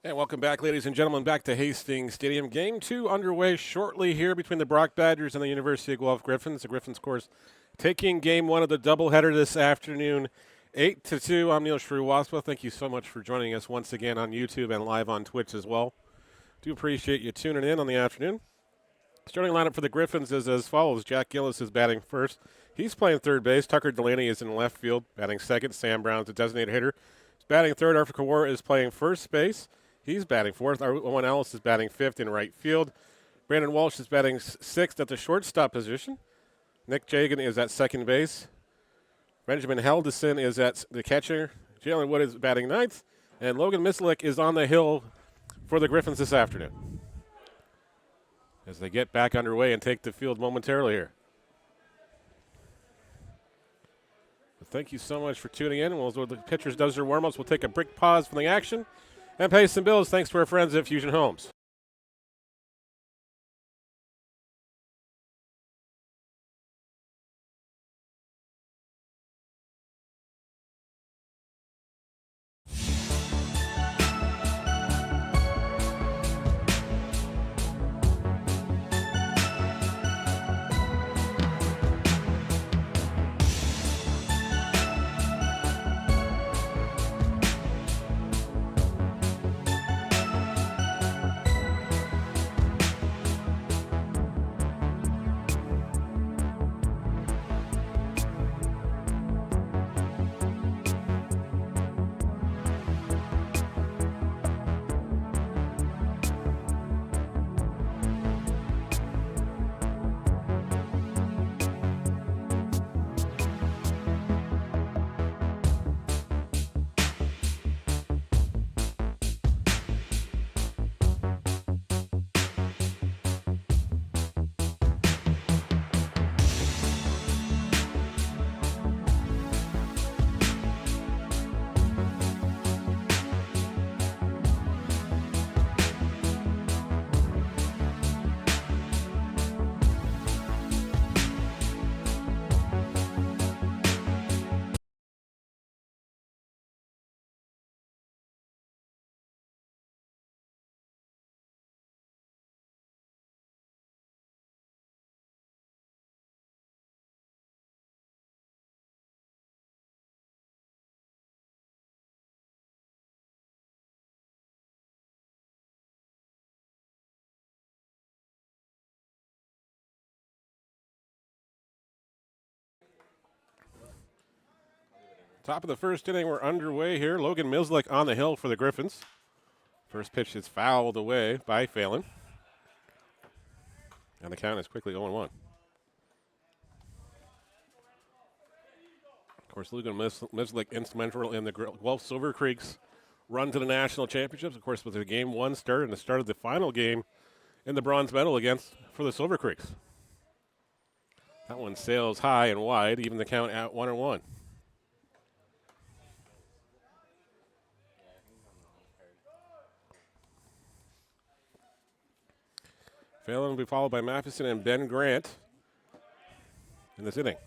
And welcome back, ladies and gentlemen, back to Hastings Stadium. Game 2 underway shortly here between the Brock Badgers and the University of Guelph Gryphons. The Gryphons, of course, taking game 1 of the doubleheader this afternoon, 8-2. I'm Neil Shrewaswa. Thank you so much for joining us once again on YouTube and live on Twitch as well. Do appreciate you tuning in on the afternoon. Starting lineup for the Gryphons is as follows. Jack Gillis is batting first. He's playing third base. Tucker Delaney is in left field, batting second. Sam Brown's a designated hitter. He's batting third. Arthur Kawar is playing first base. He's batting fourth. Owen Ellis is batting fifth in right field. Brandon Walsh is batting sixth at the shortstop position. Nick Jagan is at second base. Benjamin Heldison is at the catcher. Jalen Wood is batting ninth. And Logan Mislick is on the hill for the Gryphons this afternoon as they get back underway and take the field momentarily here. But thank you so much for tuning in. While the pitchers does their warm-ups, we'll take a brief pause from the action and pay some bills thanks to our friends at Fusion Homes. Top of the first inning, we're underway here. Logan Mislick on the hill for the Gryphons. First pitch is fouled away by Phelan. And the count is quickly 0-1. Of course, Logan Mislick instrumental in the Guelph Silver Creek's run to the national championships. Of course, with the game 1 start and the start of the final game in the bronze medal for the Silver Creeks. That one sails high and wide, even the count at 1-1. Phelan will be followed by Matheson and Ben Grant in this inning.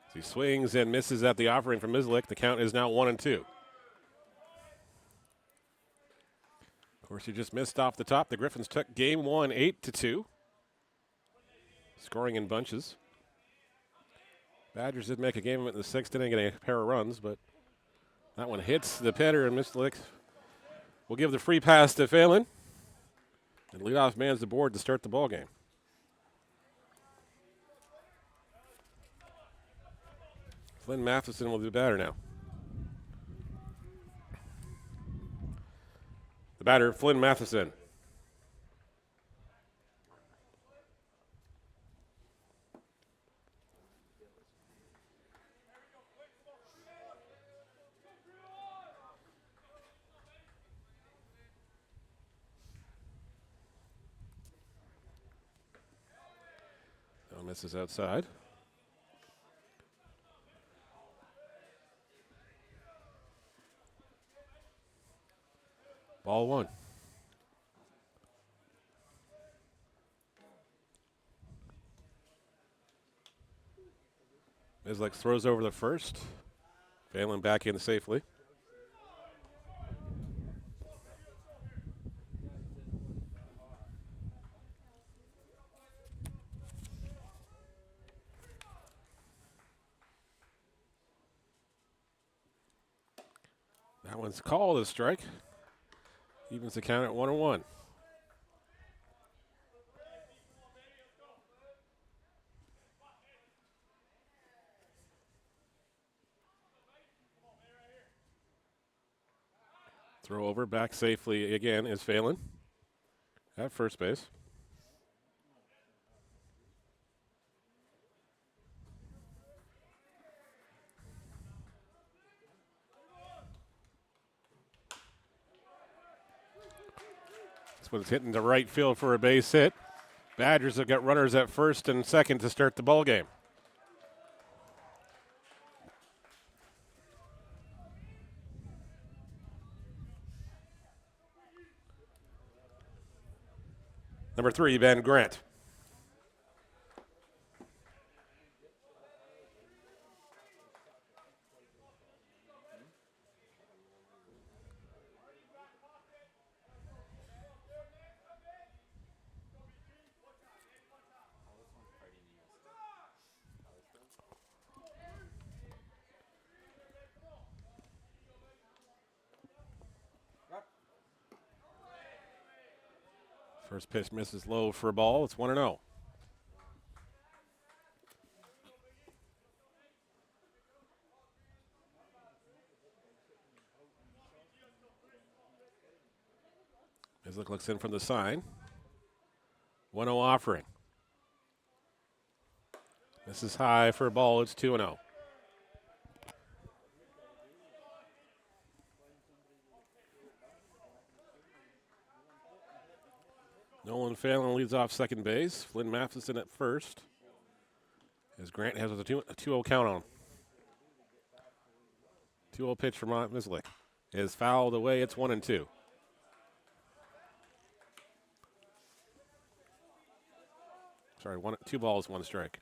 As he swings and misses at the offering from Mislick, the count is now 1-2. Of course, he just missed off the top. The Gryphons took game 1, 8-2. Scoring in bunches. Badgers did make a game of it in the sixth inning, getting a pair of runs, but that one hits the Petter, and Mislick will give the free pass to Phelan. And leadoff man's the board to start the ball game. Flynn Matheson will do better now. The batter, Flynn Matheson. Misses outside. Ball 1. Mislick throws over the first. Phelan back in safely. That one's called a strike. Evens the count at 1-1. Throw over, back safely again is Phelan at first base. This one's hitting the right field for a base hit. Badgers have got runners at first and second to start the ball game. Number 3, Ben Grant. First pitch misses low for a ball. It's 1-0. Mislick looks in from the sign. 1-0 offering. This is high for a ball. It's 2-0. Nolan Phelan leads off second base. Flynn Matheson at first. As Grant has a 2-0 count on him. 2-0 pitch from Mislick. Is fouled away. It's 1-2. Sorry, 2 balls, 1 strike.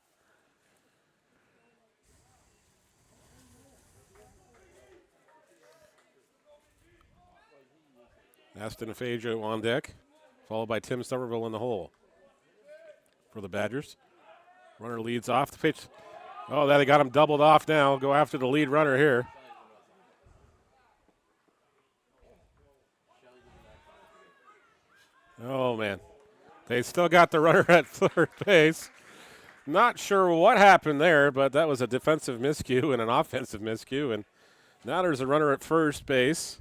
Aston Fajo on deck, followed by Tim Somerville in the hole for the Badgers. Runner leads off the pitch. Oh, they got him doubled off now. Go after the lead runner here. Oh, man. They still got the runner at third base. Not sure what happened there, but that was a defensive miscue and an offensive miscue. And now there's a runner at first base.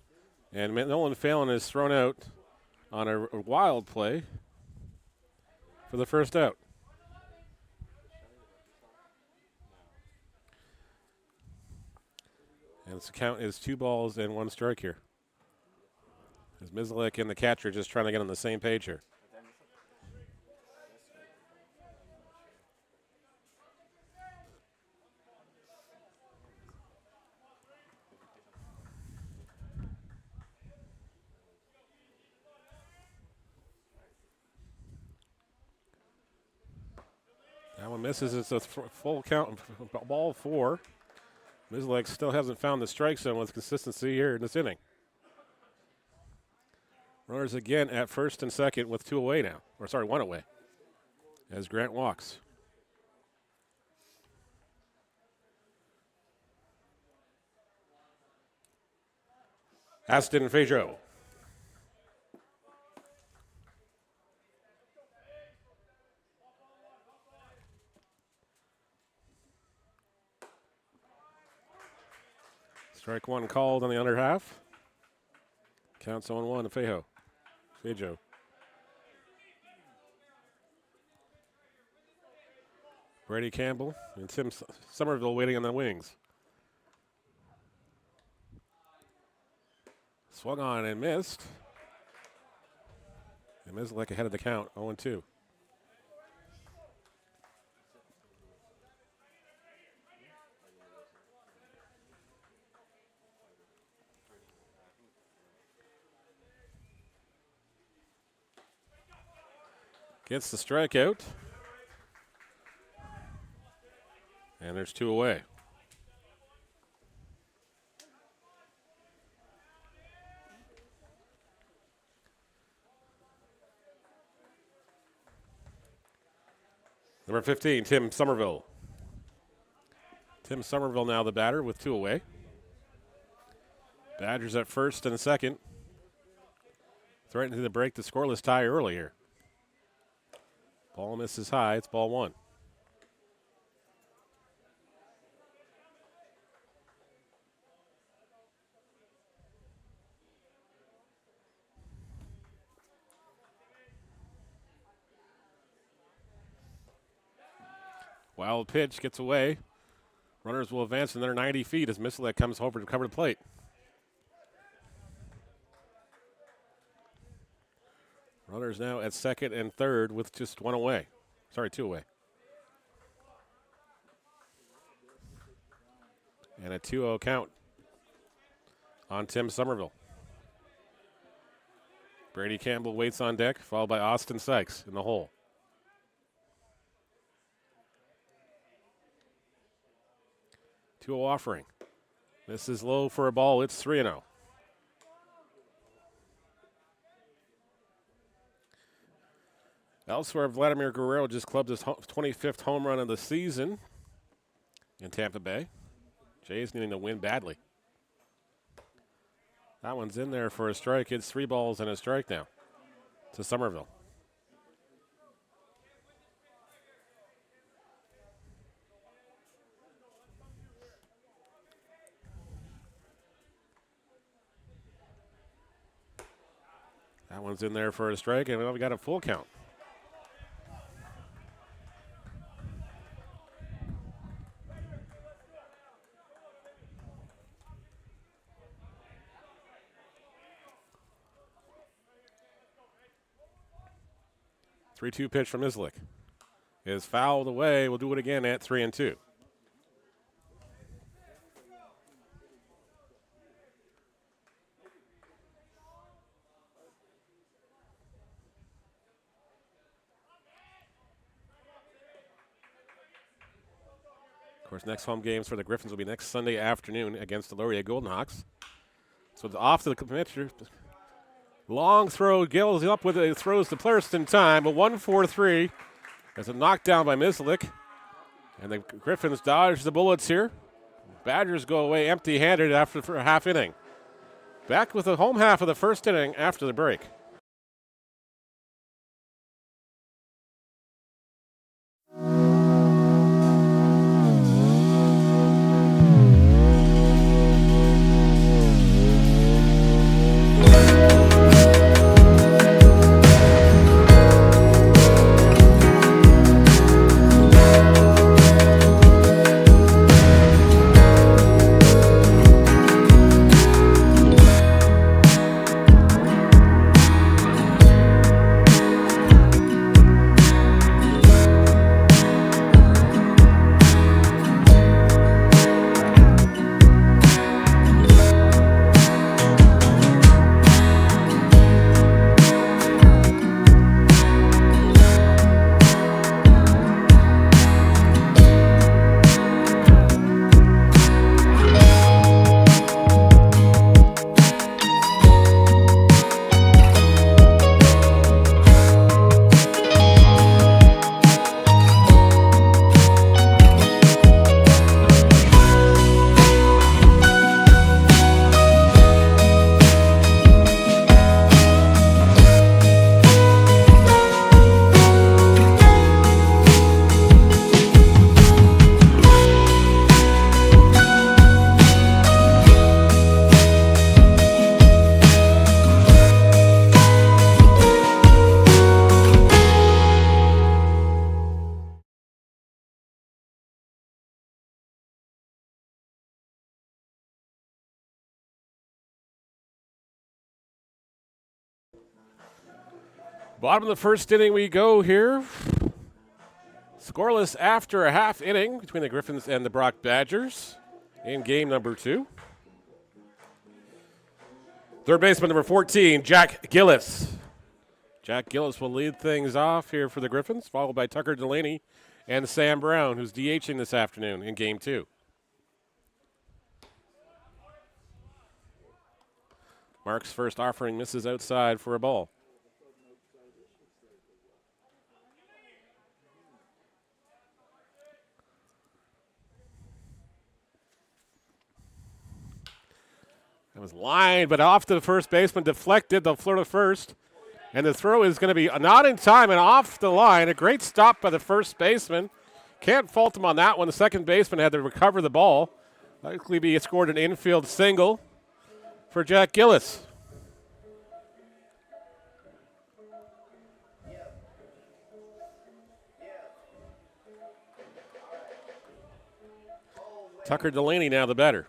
And Nolan Phelan is thrown out on a wild play for the first out. And the count is 2 balls and 1 strike here. As Mislick and the catcher just trying to get on the same page here. That one misses. It's a full count, ball 4. Mislick still hasn't found the strike zone with consistency here in this inning. Runners again at first and second with 2 away now. Or sorry, 1 away. As Grant walks. Aston Fajo. Strike 1 called on the under half. Counts 0-1 to Fajo. Brady Campbell and Tim Somerville waiting on the wings. Swung on and missed. And Mislick ahead of the count, 0-2. Gets the strikeout. And there's 2 away. Number 15, Tim Somerville. Tim Somerville now the batter with 2 away. Badgers at first and second. Threatening to break the scoreless tie early here. Ball misses high. It's ball one. Wild pitch gets away. Runners will advance another 90 feet as Misselek comes over to cover the plate. Runners now at second and third with just one away. Sorry, two away. And a 2-0 count on Tim Somerville. Brady Campbell waits on deck, followed by Austin Sykes in the hole. Two-0 offering. This is low for a ball. It's 3-0. Elsewhere, Vladimir Guerrero just clubbed his 25th home run of the season in Tampa Bay. Jays needing to win badly. That one's in there for a strike. It's 3 balls and a strike now to Somerville. That one's in there for a strike, and we got a full count. Three-two pitch from Misselek is fouled away. We'll do it again at 3-2. Of course, next home games for the Gryphons will be next Sunday afternoon against the Laurier Golden Hawks. So it's off to the pitcher. Long throw, Gills up with it, throws to Plurst in time, a 1-4-3. There's a knockdown by Misselek. And the Gryphons dodge the bullets here. Badgers go away empty-handed for a half inning. Back with the home half of the first inning after the break. Bottom of the first inning we go here. Scoreless after a half inning between the Gryphons and the Brock Badgers in game number 2. Third baseman number 14, Jack Gillis. Jack Gillis will lead things off here for the Gryphons, followed by Tucker Delaney and Sam Brown, who's DHing this afternoon in game 2. Mark's first offering misses outside for a ball. That was lined, but off to the first baseman, deflected. They'll throw to first. And the throw is going to be not in time and off the line. A great stop by the first baseman. Can't fault him on that one. The second baseman had to recover the ball. Likely be scored an infield single for Jack Gillis. Tucker Delaney now the batter.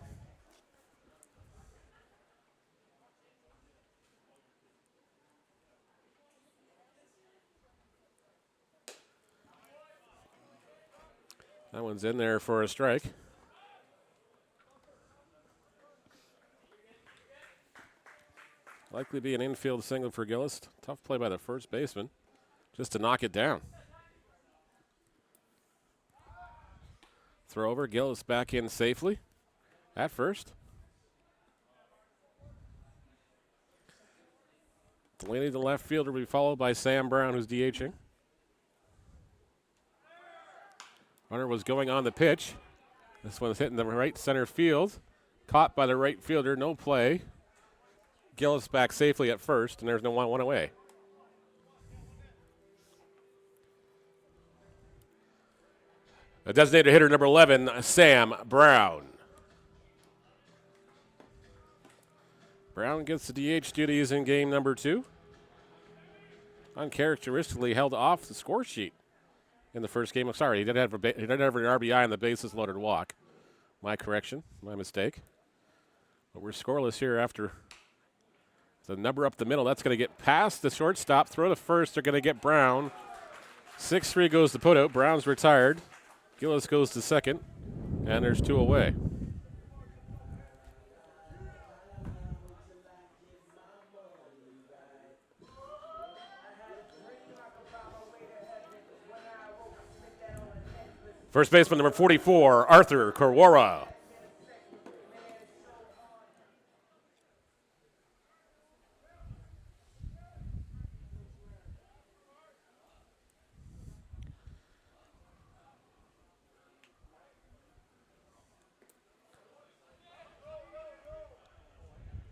That one's in there for a strike. Likely be an infield single for Gillis. Tough play by the first baseman just to knock it down. Throw over, Gillis back in safely at first. Delaney, the left fielder, will be followed by Sam Brown, who's DHing. Runner was going on the pitch. This one's hitting the right center field. Caught by the right fielder, no play. Gillis back safely at first, and there's no one away. A designated hitter, number 11, Sam Brown. Brown gets the DH duties in game number 2. Uncharacteristically held off the score sheet in the first game. Sorry, he did have an RBI on the bases loaded walk. My correction, my mistake. But we're scoreless here after the number up the middle. That's going to get past the shortstop. Throw to first. They're going to get Brown. 6-3 goes the put out. Brown's retired. Gillis goes to second. And there's 2 away. First baseman number 44, Arthur Korwara.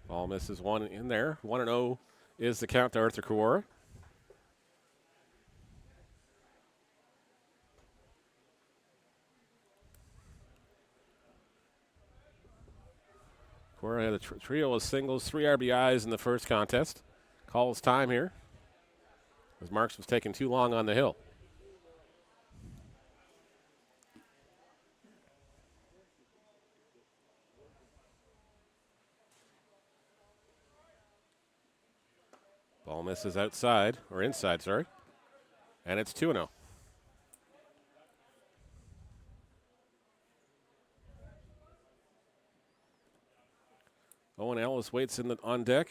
Ball misses one in there. 1-0 is the count to Arthur Korwara. Korwara had a trio of singles, 3 RBIs in the first contest. Calls time here, as Marks was taking too long on the hill. Ball misses outside, or inside, sorry. And it's 2-0. Owen Ellis waits on deck.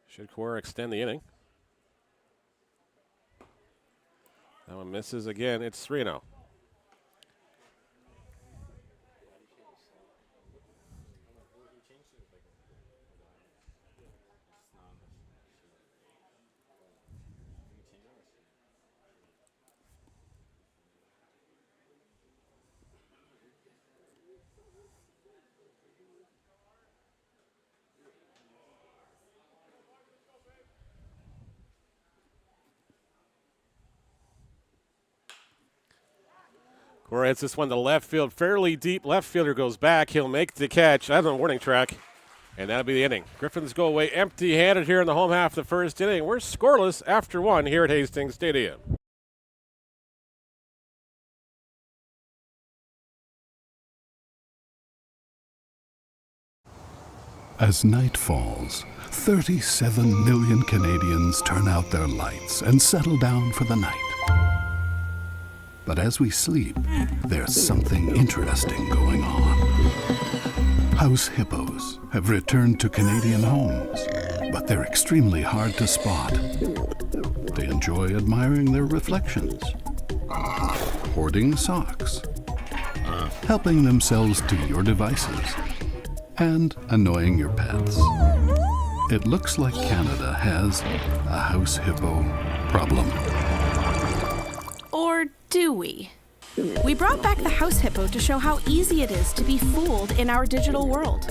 Should Korwara extend the inning? That one misses again. It's 3-0. Korwara hits this one to left field, fairly deep. Left fielder goes back. He'll make the catch. That's on the warning track, and that'll be the inning. Gryphons go away empty-handed here in the home half of the first inning. We're scoreless after 1 here at Hastings Stadium. As night falls, 37 million Canadians turn out their lights and settle down for the night. But as we sleep, there's something interesting going on. House hippos have returned to Canadian homes, but they're extremely hard to spot. They enjoy admiring their reflections, hoarding socks, helping themselves to your devices, and annoying your pets. It looks like Canada has a house hippo problem. Or do we? We brought back the house hippo to show how easy it is to be fooled in our digital world.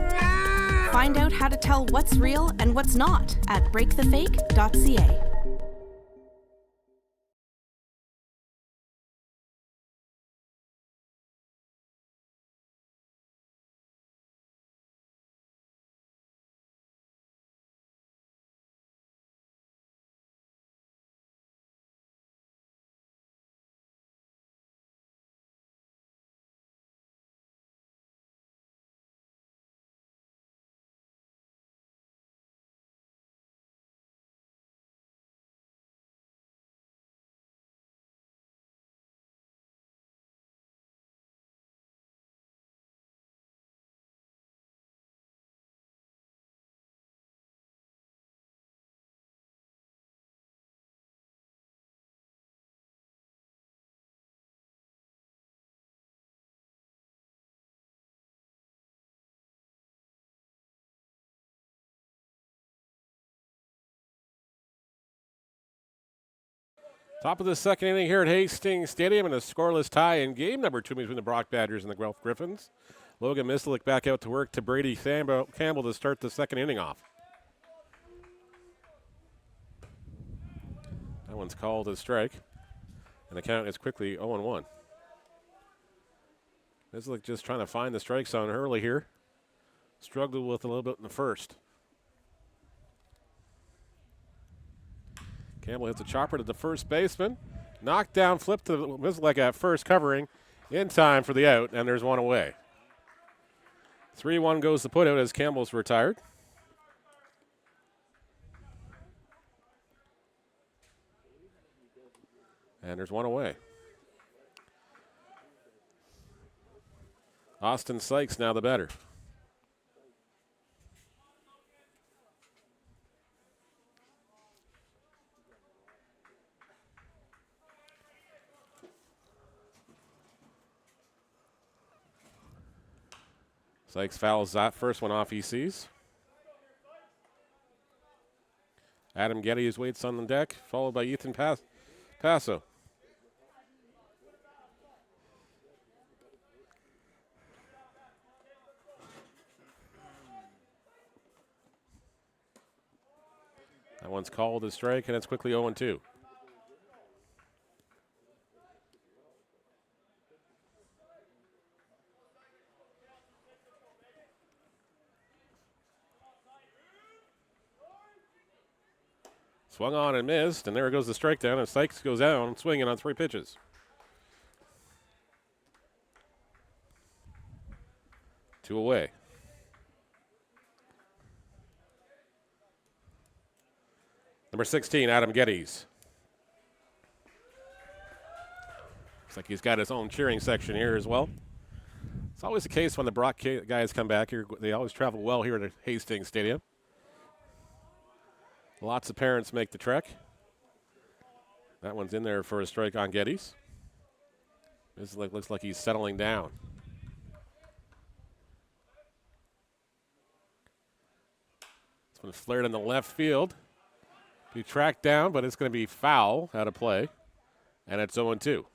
Find out how to tell what's real and what's not at breakthefake.ca. Top of the second inning here at Hastings Stadium in a scoreless tie in game number 2 between the Brock Badgers and the Guelph Gryphons. Logan Mislik back out to work to Brady Campbell to start the second inning off. That one's called a strike, and the count is quickly 0-1. Mislik just trying to find the strike zone early here. Struggled with a little bit in the first. Campbell hits a chopper to the first baseman. Knocked down, flip to Mislik at first, covering in time for the out, and there's one away. 3-1 goes the putout as Campbell's retired. And there's one away. Austin Sykes now the batter. Sykes fouls that first one off he sees. Adam Geddes waits on the deck, followed by Ethan Passo. That one's called a strike, and it's quickly 0-2. Swung on and missed, and there goes the strike down, and Sykes goes down swinging on 3 pitches. Two away. Number 16, Adam Geddes. Looks like he's got his own cheering section here as well. It's always the case when the Brock guys come back here. They always travel well here at Hastings Stadium. Lots of parents make the trek. That one's in there for a strike on Geddes. This looks like he's settling down. This one flared in the left field. Be tracked down, but it's going to be foul out of play. And it's 0-2.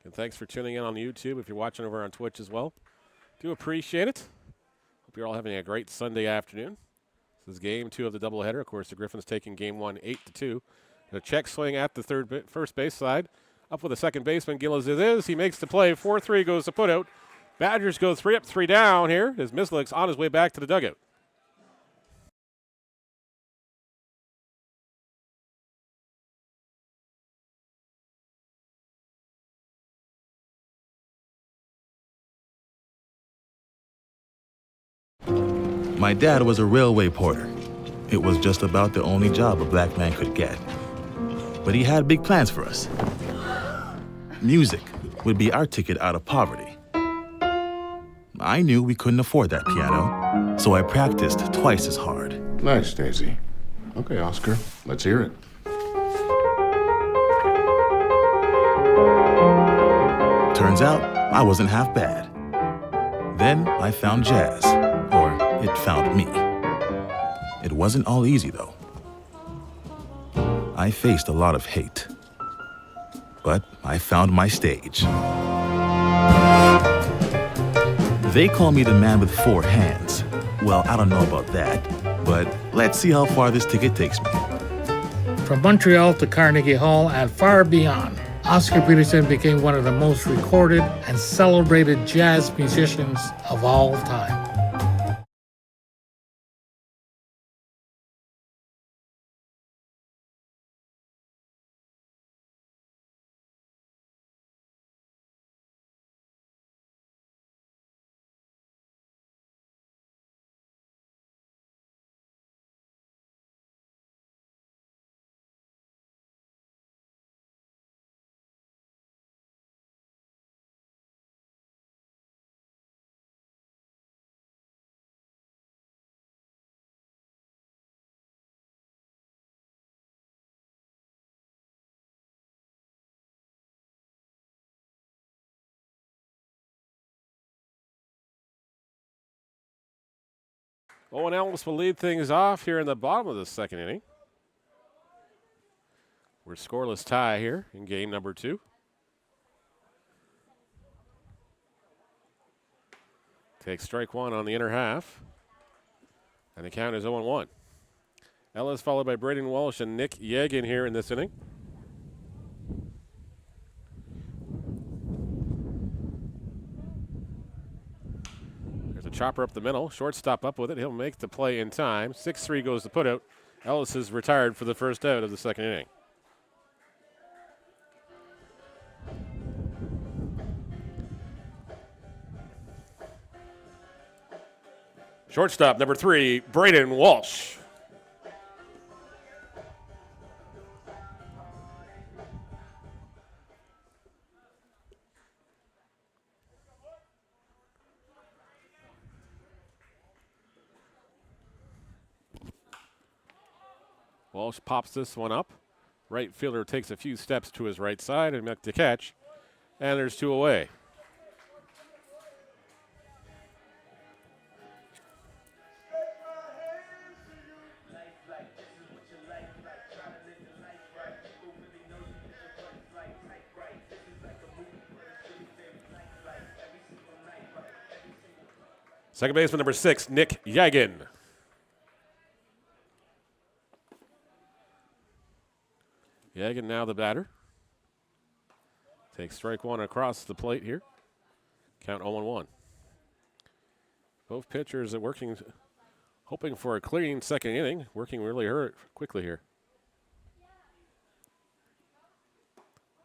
And thanks for tuning in on YouTube if you're watching over on Twitch as well. Do appreciate it. Hope you're all having a great Sunday afternoon. This is game 2 of the doubleheader. Of course, the Gryphons taking game 1 8-2. A check swing at the first base side. Up with the second baseman, Gillis it is. He makes the play. 4-3 goes the putout. Badgers go 3 up, 3 down here as Mislik's on his way back to the dugout. My dad was a railway porter. It was just about the only job a black man could get. But he had big plans for us. Music would be our ticket out of poverty. I knew we couldn't afford that piano, so I practiced twice as hard. Nice, Daisy. Okay, Oscar, let's hear it. Turns out, I wasn't half bad. Then I found jazz, or it found me. It wasn't all easy, though. I faced a lot of hate, but I found my stage. They call me the man with 4 hands. Well, I don't know about that, but let's see how far this ticket takes me. From Montreal to Carnegie Hall and far beyond, Oscar Peterson became one of the most recorded and celebrated jazz musicians of all time. Owen Ellis will lead things off here in the bottom of the second inning. We're scoreless tie here in game number 2. Takes strike 1 on the inner half. And the count is 0-1. Ellis followed by Braden Walsh and Nick Yegan here in this inning. There's a chopper up the middle. Shortstop up with it. He'll make the play in time. 6-3 goes the putout. Ellis is retired for the first out of the second inning. Shortstop number 3, Braden Walsh. Walsh pops this one up. Right fielder takes a few steps to his right side and makes the catch. And there's 2 away. Second baseman number 6, Nick Yegan. Yegan now the batter. Takes strike 1 across the plate here. Count 0-1. Both pitchers are working, hoping for a clean second inning, working really quickly here.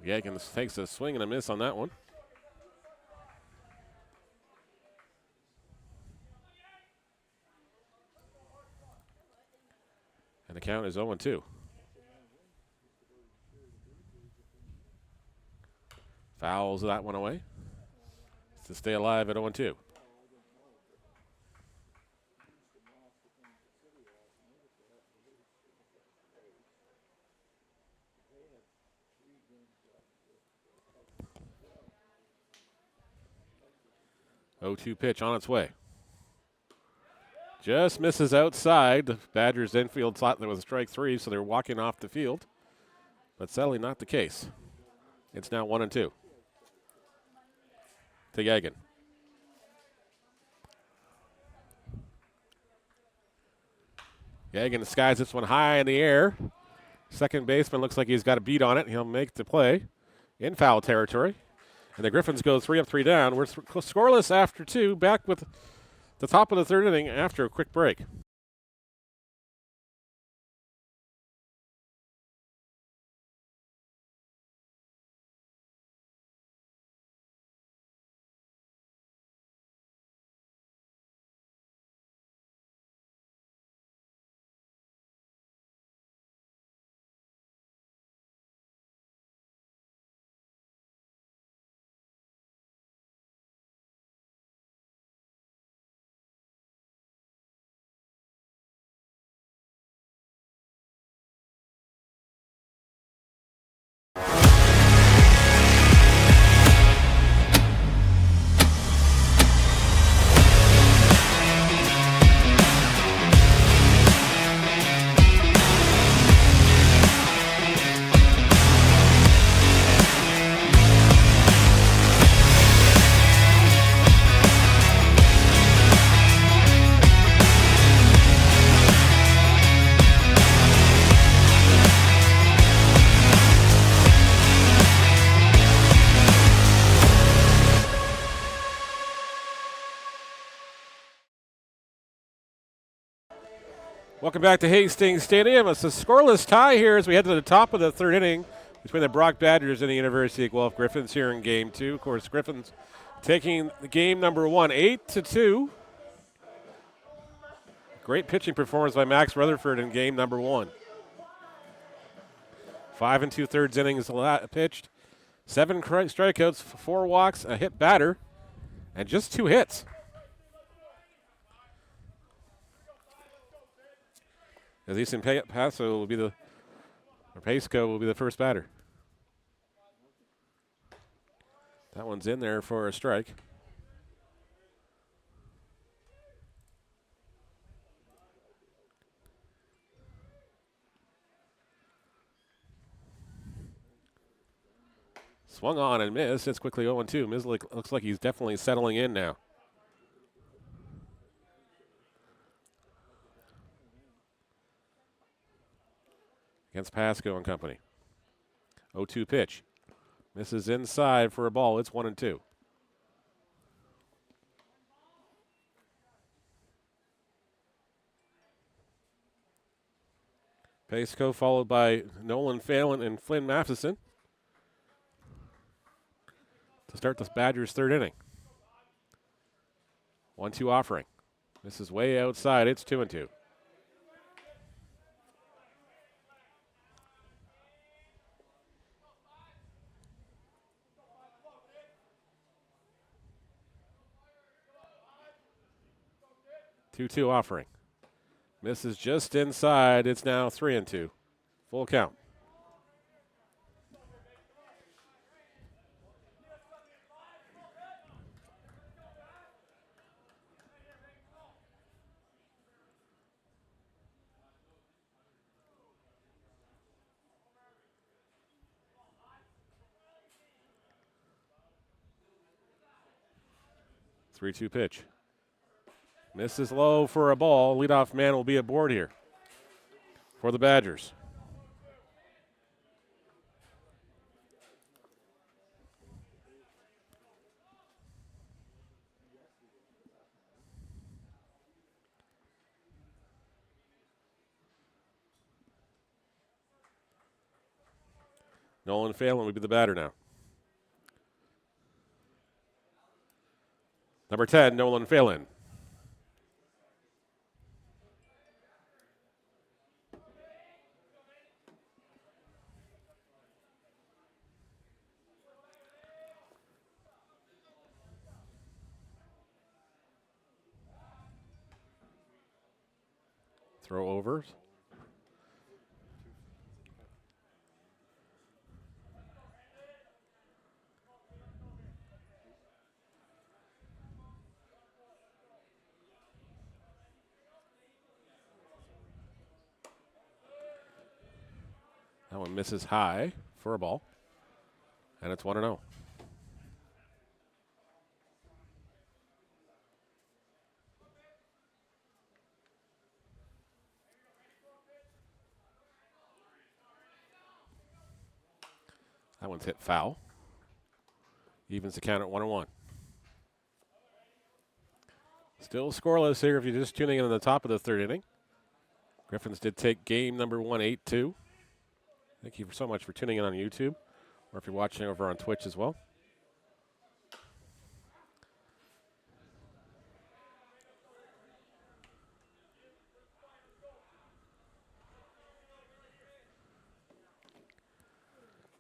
Yegan takes a swing and a miss on that one. And the count is 0-2. Fouls that one away to stay alive at 0-2. Pitch on its way. Just misses outside. The Badgers infield thought there was a strike 3, so they're walking off the field. But sadly not the case. It's now 1-2. To Yegan. Yegan skies this one high in the air. Second baseman looks like he's got a beat on it. He'll make the play in foul territory. And the Gryphons go 3 up, 3 down. We're scoreless after 2. Back with the top of the third inning after a quick break. Welcome back to Hastings Stadium. It's a scoreless tie here as we head to the top of the third inning between the Brock Badgers and the University of Guelph Gryphons here in Game 2. Of course, Gryphons taking the game number 1, 8-2. Great pitching performance by Max Rutherford in game number 1. 5 2/3 innings pitched, 7 strikeouts, 4 walks, a hit batter, and just 2 hits. Aziz Pasco will be Pasco will be the first batter. That one's in there for a strike. Swung on and missed. It's quickly 0-2. Mislik looks like he's definitely settling in now. Against Pasco and company. 0-2 pitch. Misses inside for a ball. It's 1-2. Pasco followed by Nolan Phelan and Flynn Matheson to start the Badgers' third inning. 1-2 offering. This is way outside. It's 2-2. Two-two offering. Misses just inside. It's now 3-2. Full count. Three-two pitch. Misses low for a ball. Leadoff man will be aboard here for the Badgers. Nolan Phelan will be the batter now. Number 10, Nolan Phelan. Throw overs. That one misses high for a ball. And it's 1-0. That one's hit foul. Evens the count at 1-1. Still scoreless here if you're just tuning in on the top of the third inning. Gryphons did take game number 1, 8-2. Thank you so much for tuning in on YouTube, or if you're watching over on Twitch as well.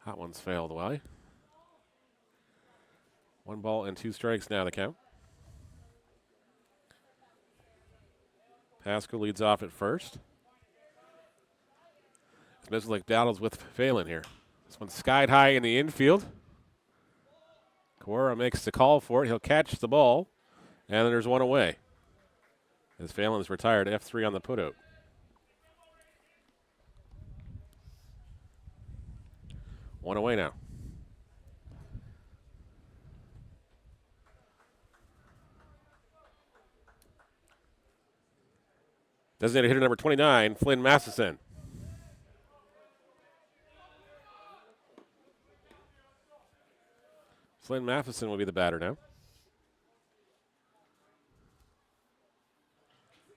That one's failed away. 1 ball and 2 strikes now to count. Pasco leads off at first. Mislik battles with Phelan here. This one's skied high in the infield. Cora makes the call for it. He'll catch the ball, and then there's one away. As Phelan's retired, F3 on the putout. One away now. Designated hitter number 29, Flynn Matheson. Flynn Matheson will be the batter now.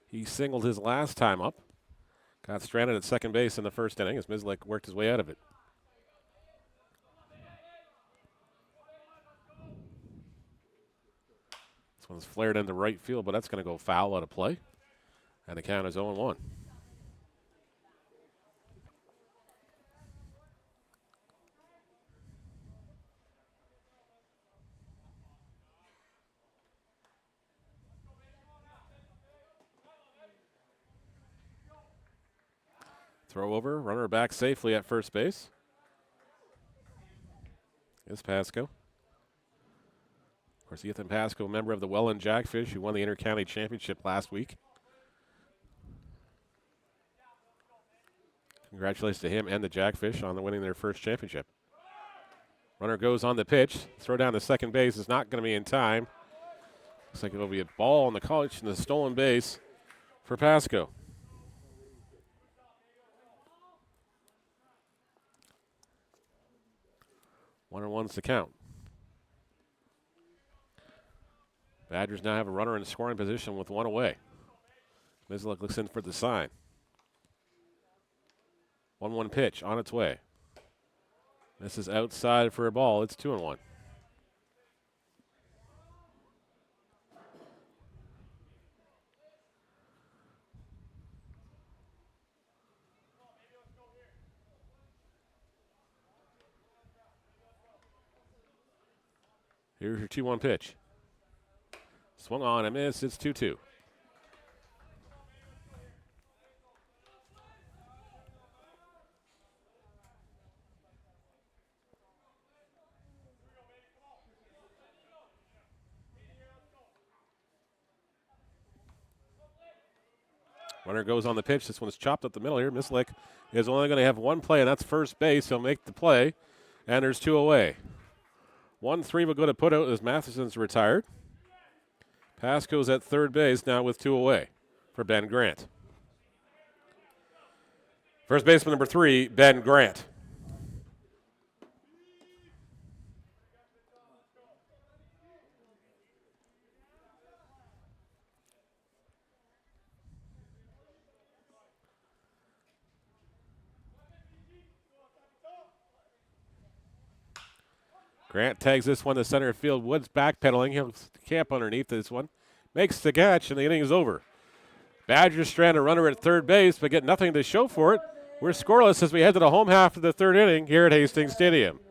He singled his last time up. Got stranded at second base in the first inning as Mislik worked his way out of it. This one's flared into right field, but that's going to go foul out of play. And the count is 0-1. Throw over, runner back safely at first base. Is Pasco. Of course, Ethan Pasco, a member of the Welland Jackfish, who won the Intercounty Championship last week. Congratulations to him and the Jackfish on winning their first championship. Runner goes on the pitch. Throw down to second base is not going to be in time. Looks like it'll be a ball on the college and the stolen base for Pasco. 1-1's the count. Badgers now have a runner in scoring position with one away. Mislik looks in for the sign. 1-1 pitch on its way. This is outside for a ball. It's 2-1. Here's your 2-1 pitch. Swung on and missed. It's 2-2. Runner goes on the pitch. This one's chopped up the middle here. Mislik is only going to have one play, and that's first base. He'll make the play, and there's two away. 1-3 will go to put out as Matheson's retired. Pasco's at third base now with two away for Ben Grant. First baseman number 3, Ben Grant. Grant tags this one to center field. Woods backpedaling. He'll camp underneath this one. Makes the catch, and the inning is over. Badgers strand a runner at third base, but get nothing to show for it. We're scoreless as we head to the home half of the third inning here at Hastings Stadium.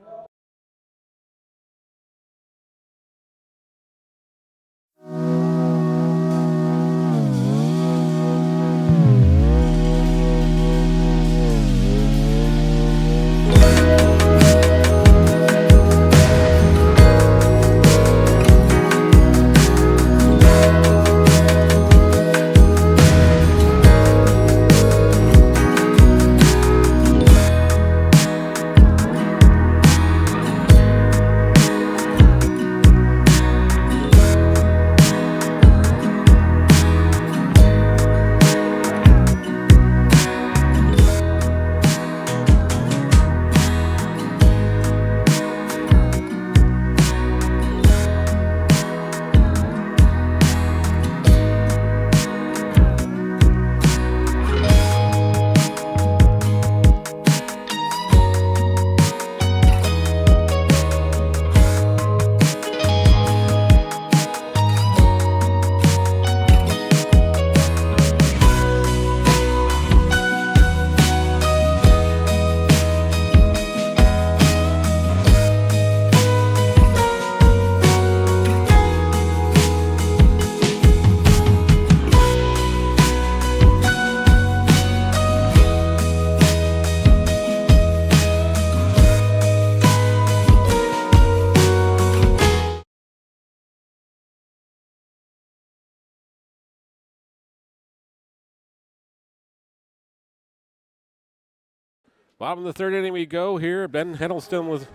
Bottom of the third inning we go here. Ben Hiddleston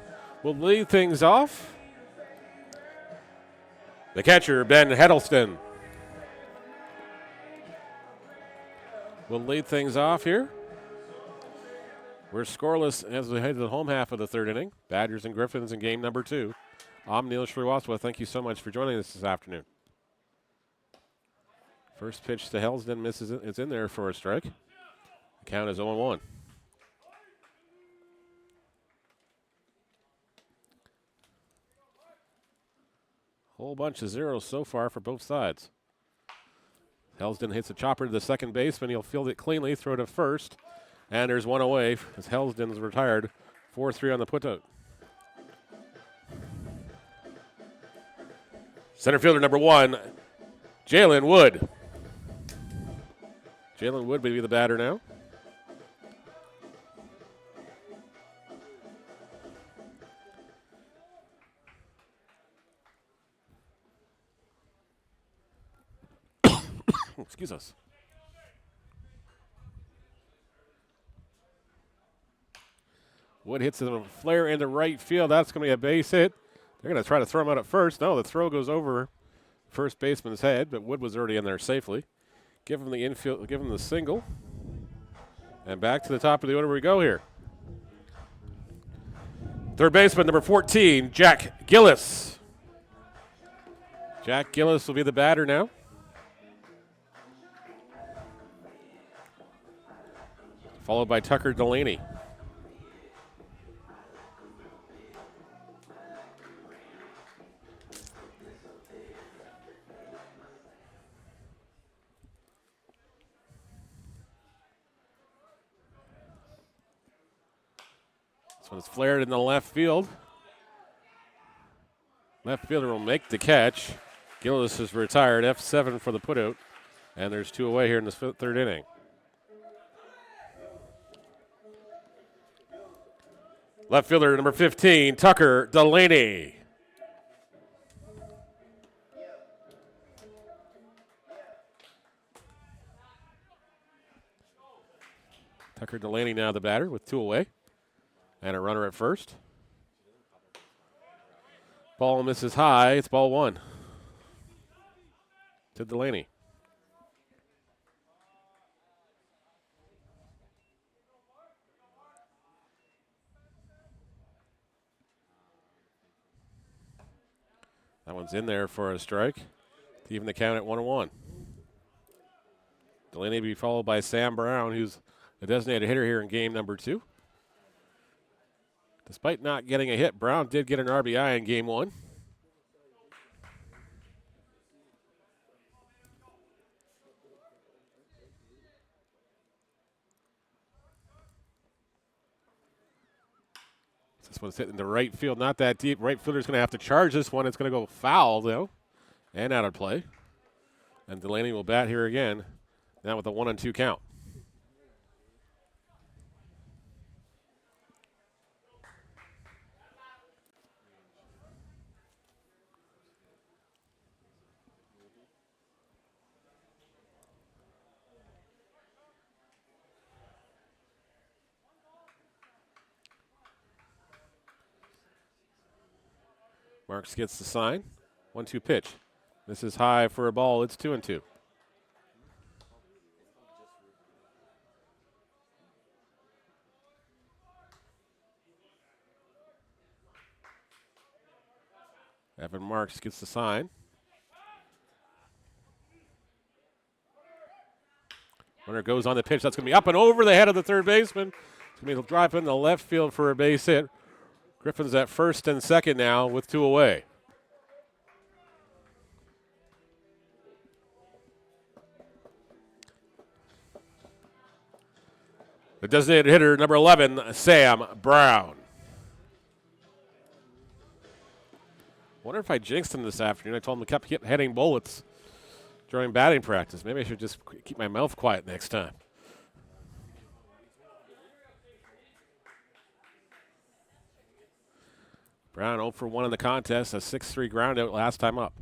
will lead things off. The catcher, Ben Hiddleston, will lead things off here. We're scoreless as we head to the home half of the third inning. Badgers and Gryphons in game number 2. I'm Neil Sriwastava. Thank you so much for joining us this afternoon. First pitch to Helsden misses it. It's in there for a strike. Count is 0-1. Whole bunch of zeros so far for both sides. Helsden hits a chopper to the second baseman. He'll field it cleanly, throw to first. And there's one away as Helsden's retired. 4-3 on the put-out. Center fielder number 1, Jalen Wood. Jalen Wood would be the batter now. Excuse us. Wood hits a flare into right field. That's going to be a base hit. They're going to try to throw him out at first. No, the throw goes over first baseman's head, but Wood was already in there safely. Give him the infield, give him the single. And back to the top of the order we go here. Third baseman, number 14, Jack Gillis. Jack Gillis will be the batter now. Followed by Tucker Delaney. This one's flared in the left field. Left fielder will make the catch. Gillis is retired, F7 for the putout. And there's 2 away here in the third inning. Left fielder number 15, Tucker Delaney. Tucker Delaney now the batter with 2 away. And a runner at first. Ball misses high. It's ball 1 to Delaney. That one's in there for a strike to even the count at 1-1. Delaney will be followed by Sam Brown, who's the designated hitter here in game number 2. Despite not getting a hit, Brown did get an RBI in game 1. This one's hitting the right field, not that deep. Right fielder's going to have to charge this one. It's going to go foul, though, and out of play. And Delaney will bat here again, now with a 1-2 count. Marks gets the sign. 1-2 pitch. This is high for a ball. It's 2-2. Evan Marks gets the sign. Runner goes on the pitch. That's going to be up and over the head of the third baseman. It's going to be a drive in the left field for a base hit. Gryphons at first and second now with 2 away. The designated hitter, number 11, Sam Brown. Wonder if I jinxed him this afternoon. I told him to keep hitting bullets during batting practice. Maybe I should just keep my mouth quiet next time. Brown 0 for 1 in the contest, a 6-3 ground out last time up.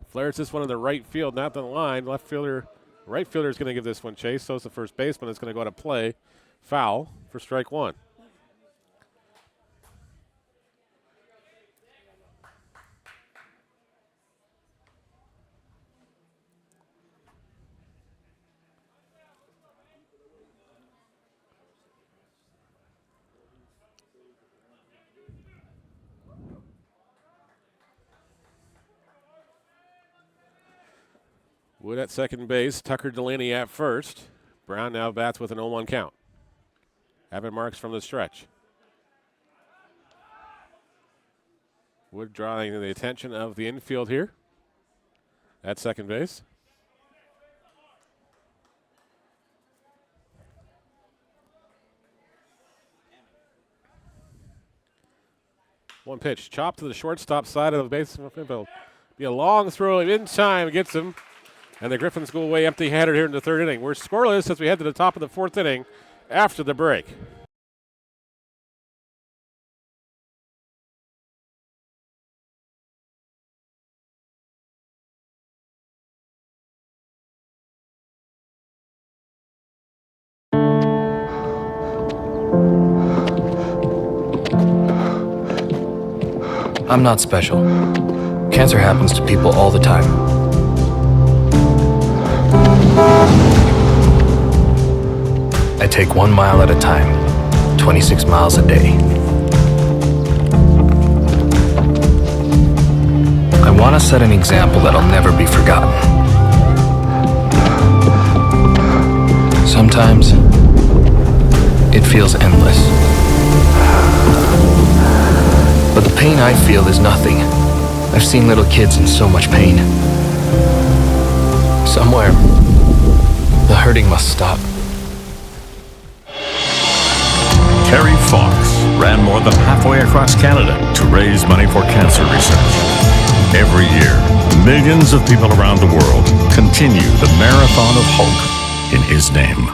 Flares this one in the right field, not the line. Right fielder is going to give this one chase. So is the first baseman. It's going to go to play. Foul for strike 1. Wood at second base, Tucker Delaney at first. Brown now bats with an 0-1 count. Evan Marks from the stretch. Wood drawing the attention of the infield here at second base. One pitch, chopped to the shortstop side of the base. Be a long throw in time, gets him. And the Gryphons go away empty-handed here in the third inning. We're scoreless as we head to the top of the fourth inning after the break. I'm not special. Cancer happens to people all the time. I take 1 mile at a time, 26 miles a day. I want to set an example that'll never be forgotten. Sometimes, it feels endless. But the pain I feel is nothing. I've seen little kids in so much pain. Somewhere, the hurting must stop. Terry Fox ran more than halfway across Canada to raise money for cancer research. Every year, millions of people around the world continue the marathon of hope in his name.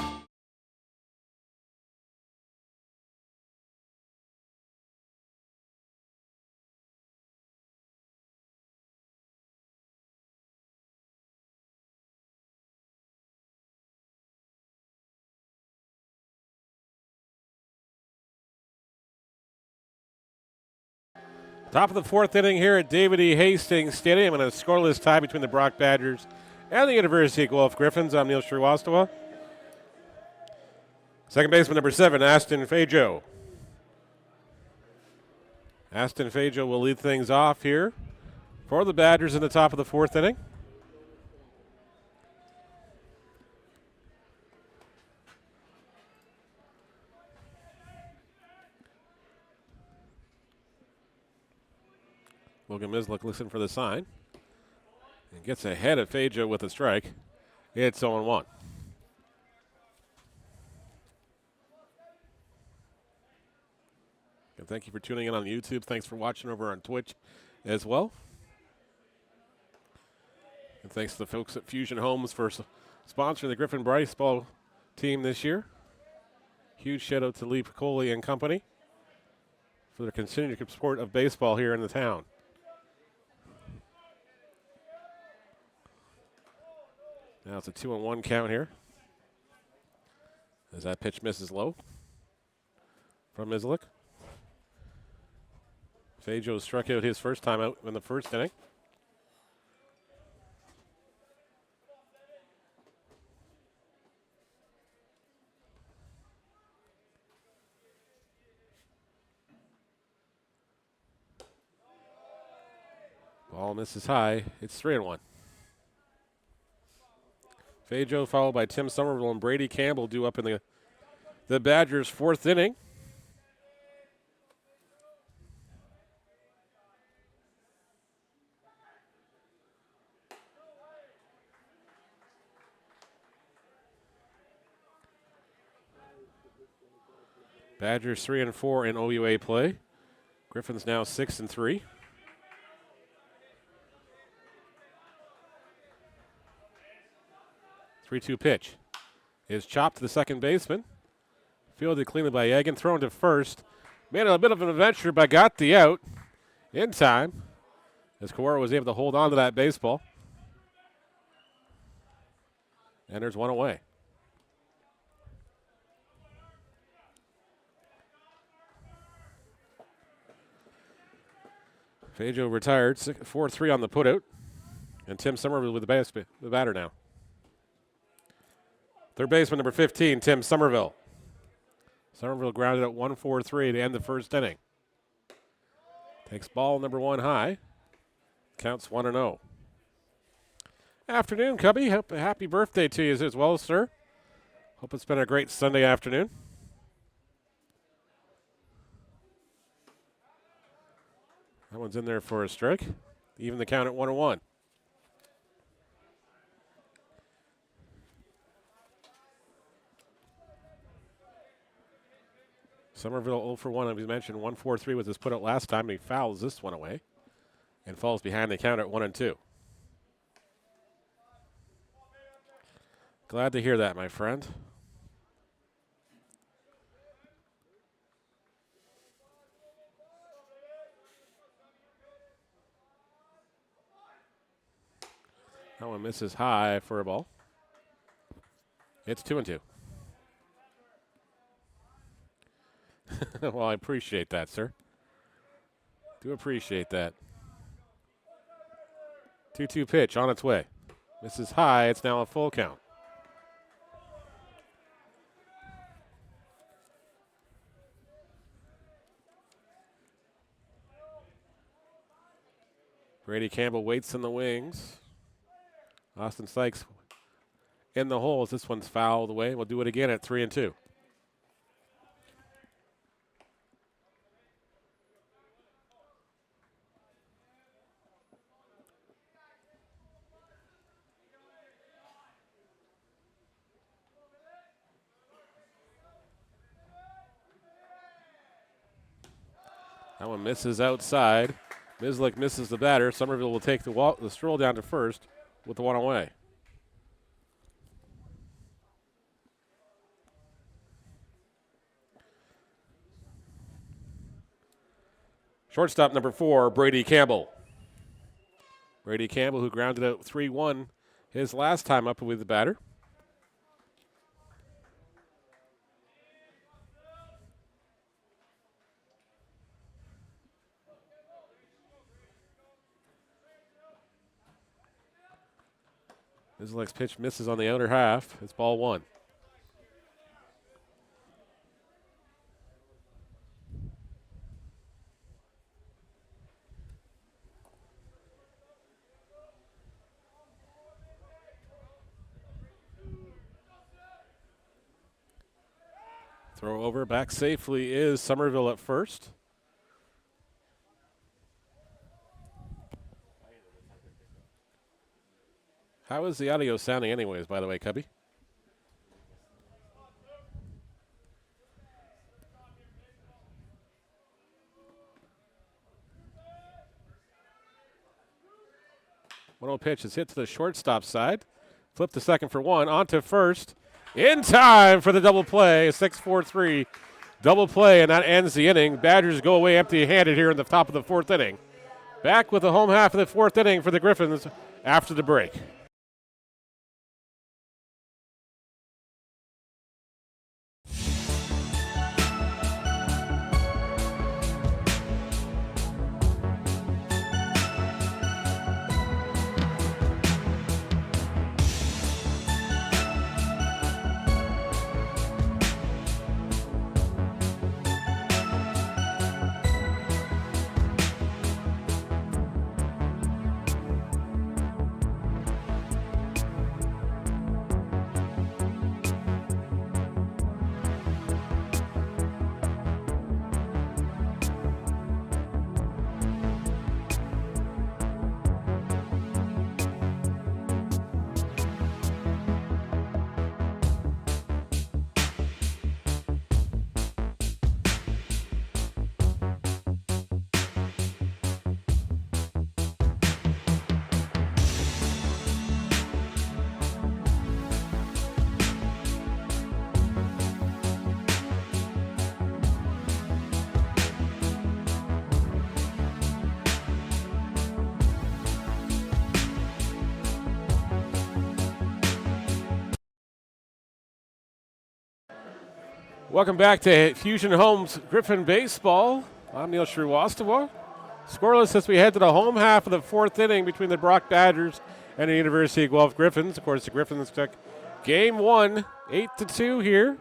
Top of the fourth inning here at David E. Hastings Stadium, and a scoreless tie between the Brock Badgers and the University of Guelph Gryphons. I'm Neil Sriwastawa. Second baseman number 7, Aston Fajo. Aston Fajo will lead things off here for the Badgers in the top of the fourth inning. Logan Mislick looking for the sign and gets ahead of Fajo with a strike. It's 0-1. And thank you for tuning in on YouTube. Thanks for watching over on Twitch as well. And thanks to the folks at Fusion Homes for sponsoring the Griffin baseball team this year. Huge shout out to Lee Piccoli and company for their continued support of baseball here in the town. Now it's a 2-1 count here as that pitch misses low from Mislick. Fajo struck out his first time out in the first inning. Ball misses high. It's 3-1. Fajo followed by Tim Somerville and Brady Campbell due up in the Badgers' fourth inning. Badgers 3-4 in OUA play. Gryphons now 6-3. 3-2 pitch is chopped to the second baseman. Fielded cleanly by Egan, thrown to first. Made it a bit of an adventure, but got the out in time as Kawara was able to hold on to that baseball. And there's one away. Fajo retired, 4-3 on the putout. And Tim Somerville with the batter now. Third baseman number 15, Tim Somerville. Somerville grounded at 1-4-3 to end the first inning. Takes ball number 1 high. Counts 1-0. Afternoon, Cubby. Happy birthday to you as well, sir. Hope it's been a great Sunday afternoon. That one's in there for a strike. Even the count at 1-1. Somerville 0 for 1. As we mentioned, 1-4-3 was his put out last time. He fouls this one away and falls behind the count at 1-2. Glad to hear that, my friend. That one misses high for a ball. It's 2-2. Well, I appreciate that, sir. Do appreciate that. 2-2 pitch on its way. Misses high. It's now a full count. Brady Campbell waits in the wings. Austin Sykes in the holes. This one's fouled away. We'll do it again at 3-2. That one misses outside. Mislick misses the batter. Somerville will take the stroll down to first with the one away. Shortstop number 4, Brady Campbell. Brady Campbell, who grounded out 3-1 his last time up with the batter. Mislick's pitch misses on the outer half. It's ball 1. Throw over, back safely is Somerville at first. How is the audio sounding anyways, by the way, Cubby? One-0 pitch is hit to the shortstop side. Flip to second for 1, on to first. In time for the double play, 6-4-3 double play, and that ends the inning. Badgers go away empty-handed here in the top of the 4th inning. Back with the home half of the 4th inning for the Gryphons after the break. Welcome back to Fusion Homes Griffin Baseball. I'm Neil Srivastawa. Scoreless as we head to the home half of the 4th inning between the Brock Badgers and the University of Guelph Gryphons. Of course, the Gryphons took game 1, 8-2 here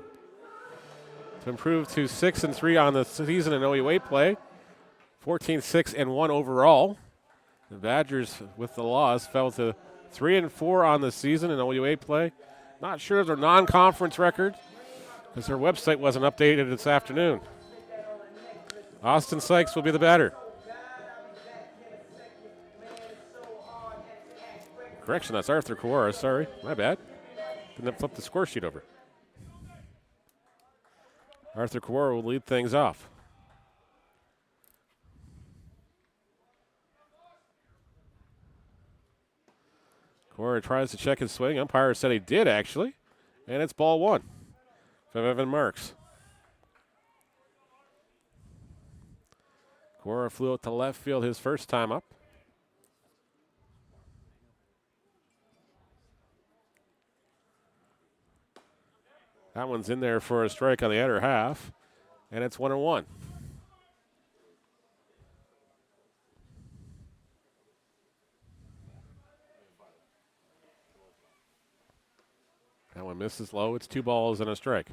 to improve to 6-3 on the season in OUA play. 14-6-1 overall. The Badgers, with the loss, fell to 3-4 on the season in OUA play. Not sure of their non-conference record because their website wasn't updated this afternoon. Austin Sykes will be the batter. Correction, that's Arthur Kawara. Sorry, my bad. Didn't flip the score sheet over. Arthur Kawara will lead things off. Kawara tries to check his swing. Umpire said he did, actually. And it's ball one from Evan Marks. Kawara flew out to left field his first time up. That one's in there for a strike on the outer half, and it's 1-1. That one misses low. It's 2 balls and a strike.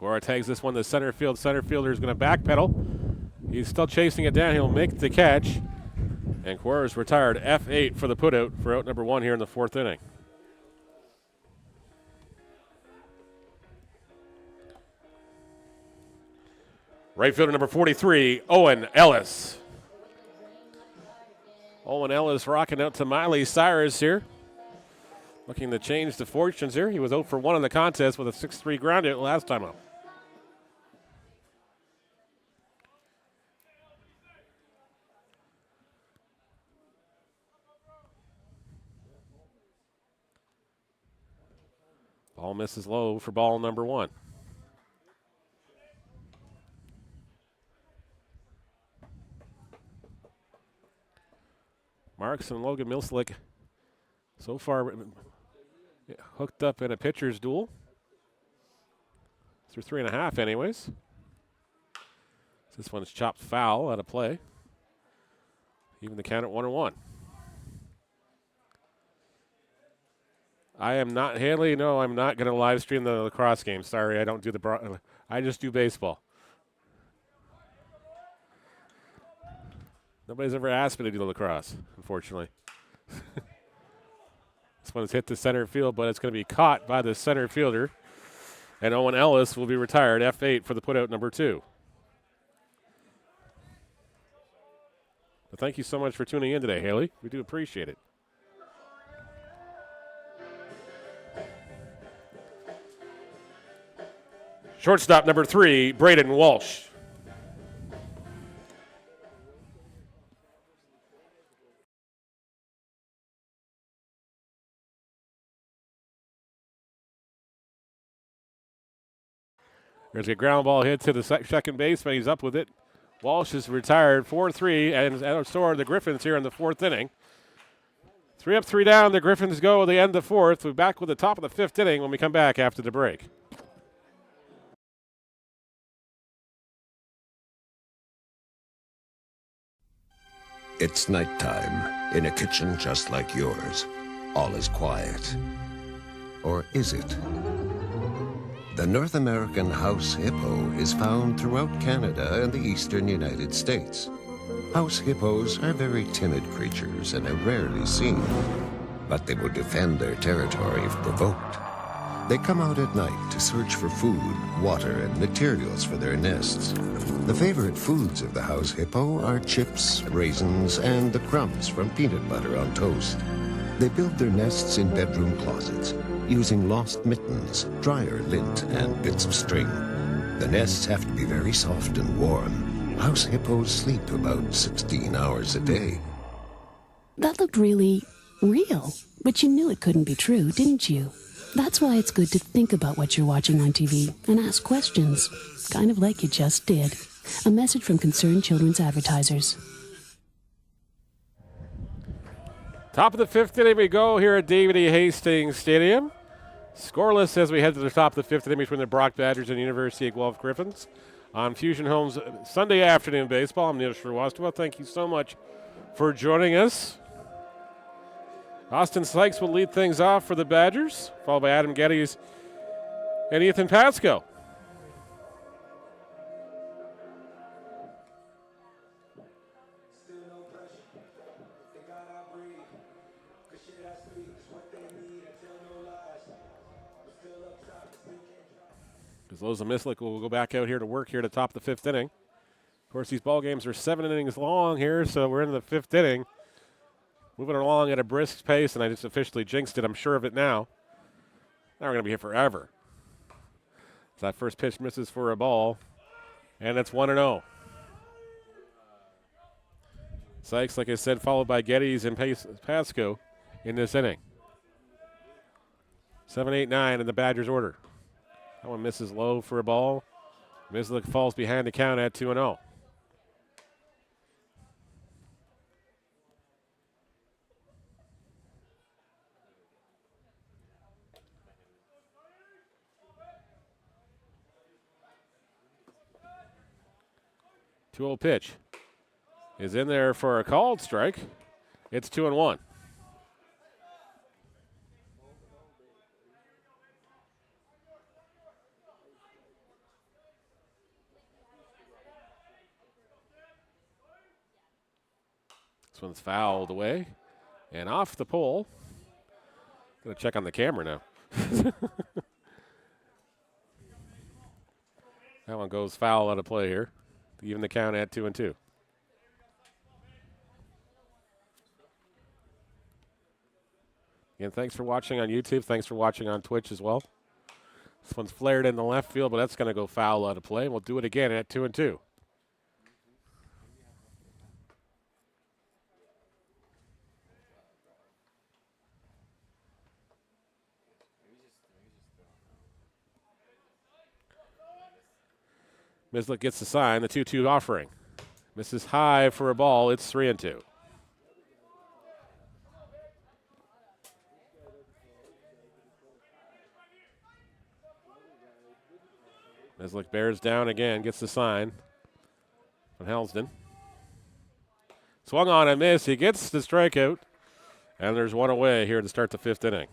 Kawara tags this one to center field. Center fielder is going to backpedal. He's still chasing it down. He'll make the catch. And Kawara's retired F8 for the putout for out number 1 here in the 4th inning. Right fielder number 43, Owen Ellis. Owen Ellis rocking out to Miley Cyrus here. Looking to change the fortunes here. He was 0 for 1 in the contest with a 6-3 ground out last time up. Ball misses low for ball number 1. Marks and Logan Milslick so far hooked up in a pitcher's duel. Through 3.5 anyways. This one's chopped foul out of play. Even the count at 1-1. I am not, Haley, no, I'm not going to live stream the lacrosse game. Sorry, I don't do I just do baseball. Nobody's ever asked me to do the lacrosse, unfortunately. This one's hit the center field, but it's going to be caught by the center fielder. And Owen Ellis will be retired, F8 for the putout number 2. But thank you so much for tuning in today, Haley. We do appreciate it. Shortstop number 3, Braden Walsh. There's a ground ball hit to the second baseman. He's up with it. Walsh is retired 4-3, and so are the Gryphons here in the 4th inning. 3 up, 3 down. The Gryphons go at the end of the 4th. We're back with the top of the 5th inning when we come back after the break. It's nighttime in a kitchen just like yours. All is quiet. Or is it? The North American house hippo is found throughout Canada and the eastern United States. House hippos are very timid creatures and are rarely seen, but they will defend their territory if provoked. They come out at night to search for food, water, and materials for their nests. The favorite foods of the house hippo are chips, raisins, and the crumbs from peanut butter on toast. They build their nests in bedroom closets, using lost mittens, dryer lint, and bits of string. The nests have to be very soft and warm. House hippos sleep about 16 hours a day. That looked really real, but you knew it couldn't be true, didn't you? That's why it's good to think about what you're watching on TV and ask questions, kind of like you just did. A message from Concerned Children's Advertisers. Top of the 5th inning we go here at David E. Hastings Stadium. Scoreless as we head to the top of the 5th inning between the Brock Badgers and University of Guelph Gryphons on Fusion Homes Sunday afternoon baseball. I'm Neil Shrivastava. Thank you so much for joining us. Austin Sykes will lead things off for the Badgers, followed by Adam Geddes and Ethan Pasco. As Loza Mislik will go back out here to work here to top the 5th inning. Of course, these ball games are 7 innings long here, so we're in the 5th inning. Moving along at a brisk pace, and I just officially jinxed it. I'm sure of it now. Now we're going to be here forever. So that first pitch misses for a ball, and it's 1-0. Sykes, like I said, followed by Geddes and Pasco in this inning. 7, 8, 9 in the Badgers' order. That one misses low for a ball. Mislik falls behind the count at 2-0. Two-0 pitch is in there for a called strike. It's 2-1. This one's fouled away and off the pole. Gonna check on the camera now. That one goes foul out of play here. Even the count at 2-2. Again, thanks for watching on YouTube. Thanks for watching on Twitch as well. This one's flared in the left field, but that's going to go foul out of play. We'll do it again at 2-2. Mislik gets the sign, the 2-2 offering. Misses high for a ball. It's 3-2. Mislik bears down again, gets the sign from Helsden. Swung on and miss. He gets the strikeout, and there's one away here to start the 5th inning.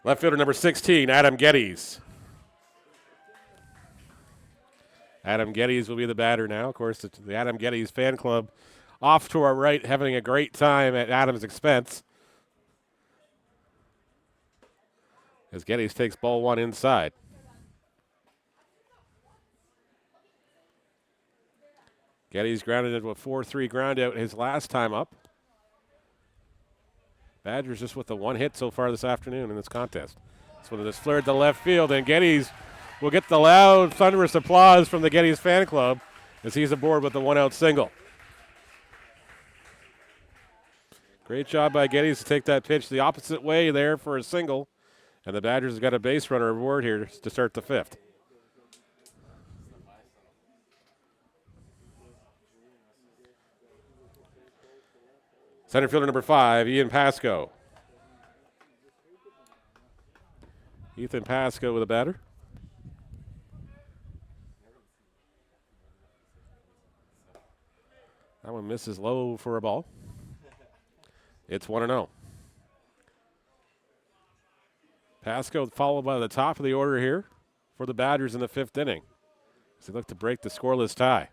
Left fielder number 16, Adam Geddes. Adam Geddes will be the batter now. Of course, the Adam Geddes fan club off to our right, having a great time at Adam's expense. As Geddes takes ball one inside. Geddes grounded into a 4-3 ground out his last time up. Badgers just with the one hit so far this afternoon in this contest. This one is flared to left field, and Geddes will get the loud, thunderous applause from the Geddes fan club as he's aboard with the one-out single. Great job by Geddes to take that pitch the opposite way there for a single, and the Badgers have got a base runner aboard here to start the 5th. Center fielder number 5, Ian Pasco. Ethan Pasco with a batter. That one misses low for a ball. It's 1-0. Pasco followed by the top of the order here for the Badgers in the 5th inning as they look to break the scoreless tie.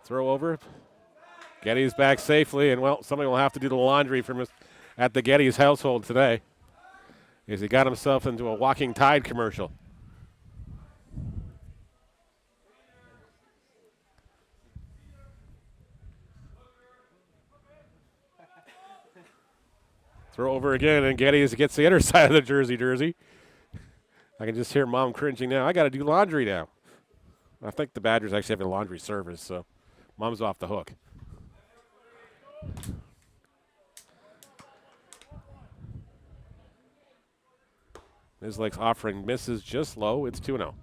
Throw over. Geddes back safely, and, well, somebody will have to do the laundry from at the Geddes household today as he got himself into a Walking Tide commercial. Throw over again, and Geddes gets the other side of the jersey. I can just hear Mom cringing now. I got to do laundry now. I think the Badgers actually have a laundry service, so Mom's off the hook. Mislik's offering misses just low. It's 2-0.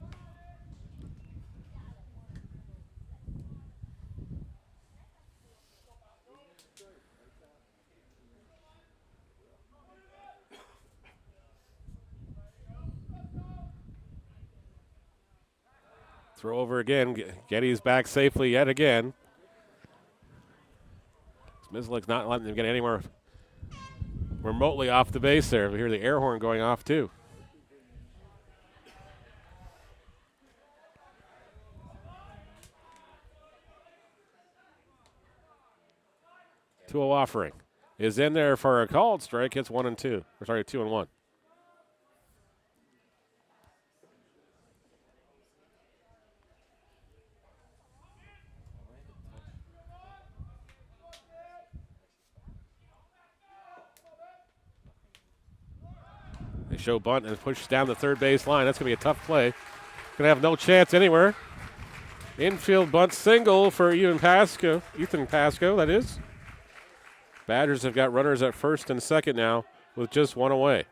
Throw over again. Geddes back safely yet again. Mislik's not letting him get anywhere remotely off the base there. We hear the air horn going off too. 2-0 offering is in there for a called strike. It's 1-2. Or sorry, 2-1. They show bunt and push down the third base line. That's going to be a tough play. Going to have no chance anywhere. Infield bunt single for Ethan Pasco, that is. Badgers have got runners at first and second now with just one away.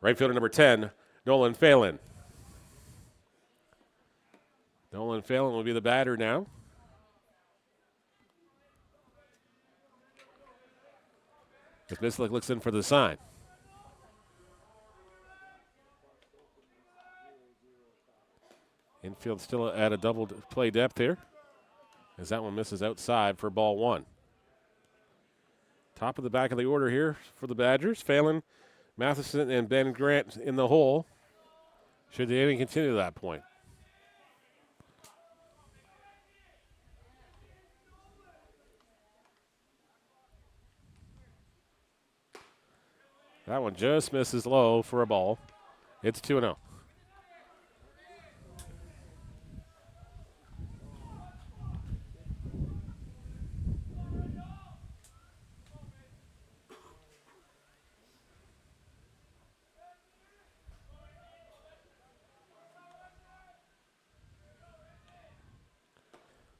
Right fielder number 10, Nolan Phelan. Nolan Phelan will be the batter now. As Mislick looks in for the sign. Infield still at a double play depth here, as that one misses outside for ball 1. Top of the back of the order here for the Badgers. Phelan, Matheson, and Ben Grant in the hole. Should the inning continue to that point? That one just misses low for a ball. It's 2-0.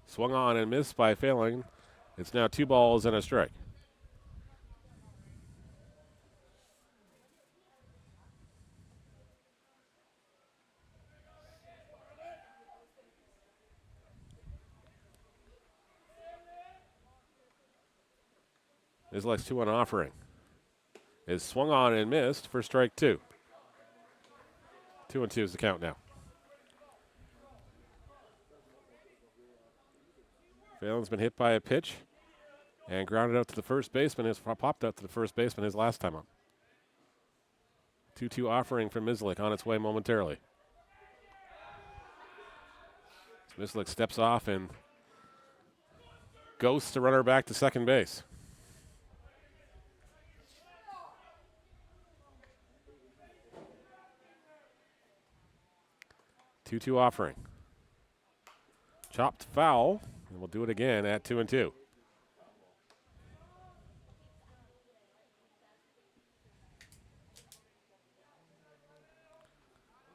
Swung on and missed by Phelan. It's now 2 balls and a strike. Mislick's 2-1 offering is swung on and missed for strike 2. 2-2 is the count now. Phelan's been hit by a pitch and grounded out to the first baseman. Popped out to the first baseman his last time up. 2-2 offering from Mislick on its way momentarily. Mislick steps off and ghosts the runner back to second base. Two-two offering. Chopped foul, and we'll do it again at 2-2.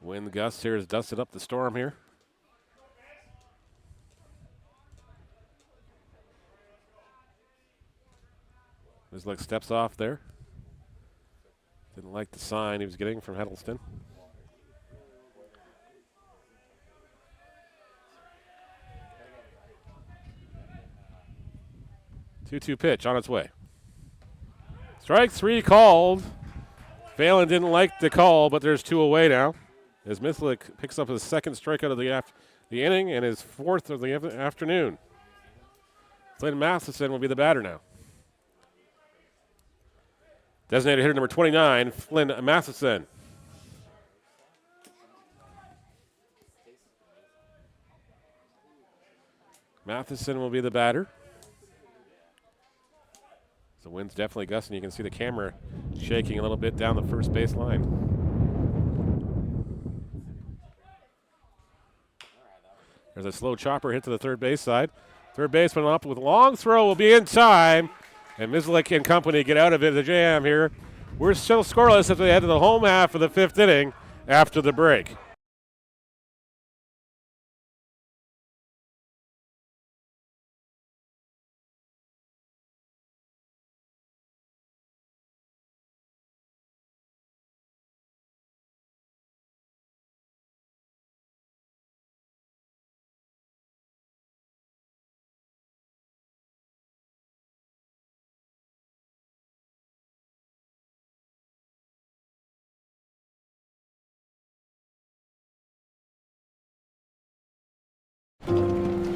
Wind gust here has dusted up the storm here. Mislick steps off there. Didn't like the sign he was getting from Heddleston. 2-2 pitch on its way. Strike 3 called. Phelan didn't like the call, but there's 2 away now. As Mislick picks up his second strikeout of the inning and his 4th of the afternoon. Flynn Matheson will be the batter now. Designated hitter number 29, Flynn Matheson. Matheson will be the batter. The wind's definitely gusting. You can see the camera shaking a little bit down the first base line. There's a slow chopper hit to the third base side. Third baseman up with a long throw will be in time. And Mislick and company get out of it, the jam here. We're still scoreless as we head to the home half of the 5th inning after the break.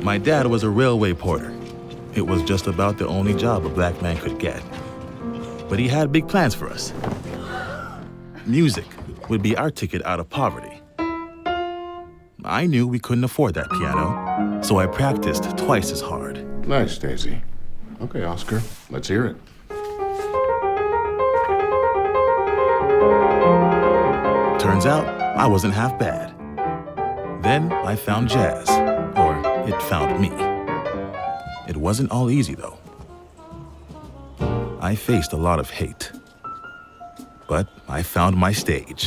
My dad was a railway porter. It was just about the only job a black man could get. But he had big plans for us. Music would be our ticket out of poverty. I knew we couldn't afford that piano, so I practiced twice as hard. Nice, Daisy. Okay, Oscar, let's hear it. Turns out, I wasn't half bad. Then I found jazz, or it found me. It wasn't all easy, though. I faced a lot of hate. But I found my stage.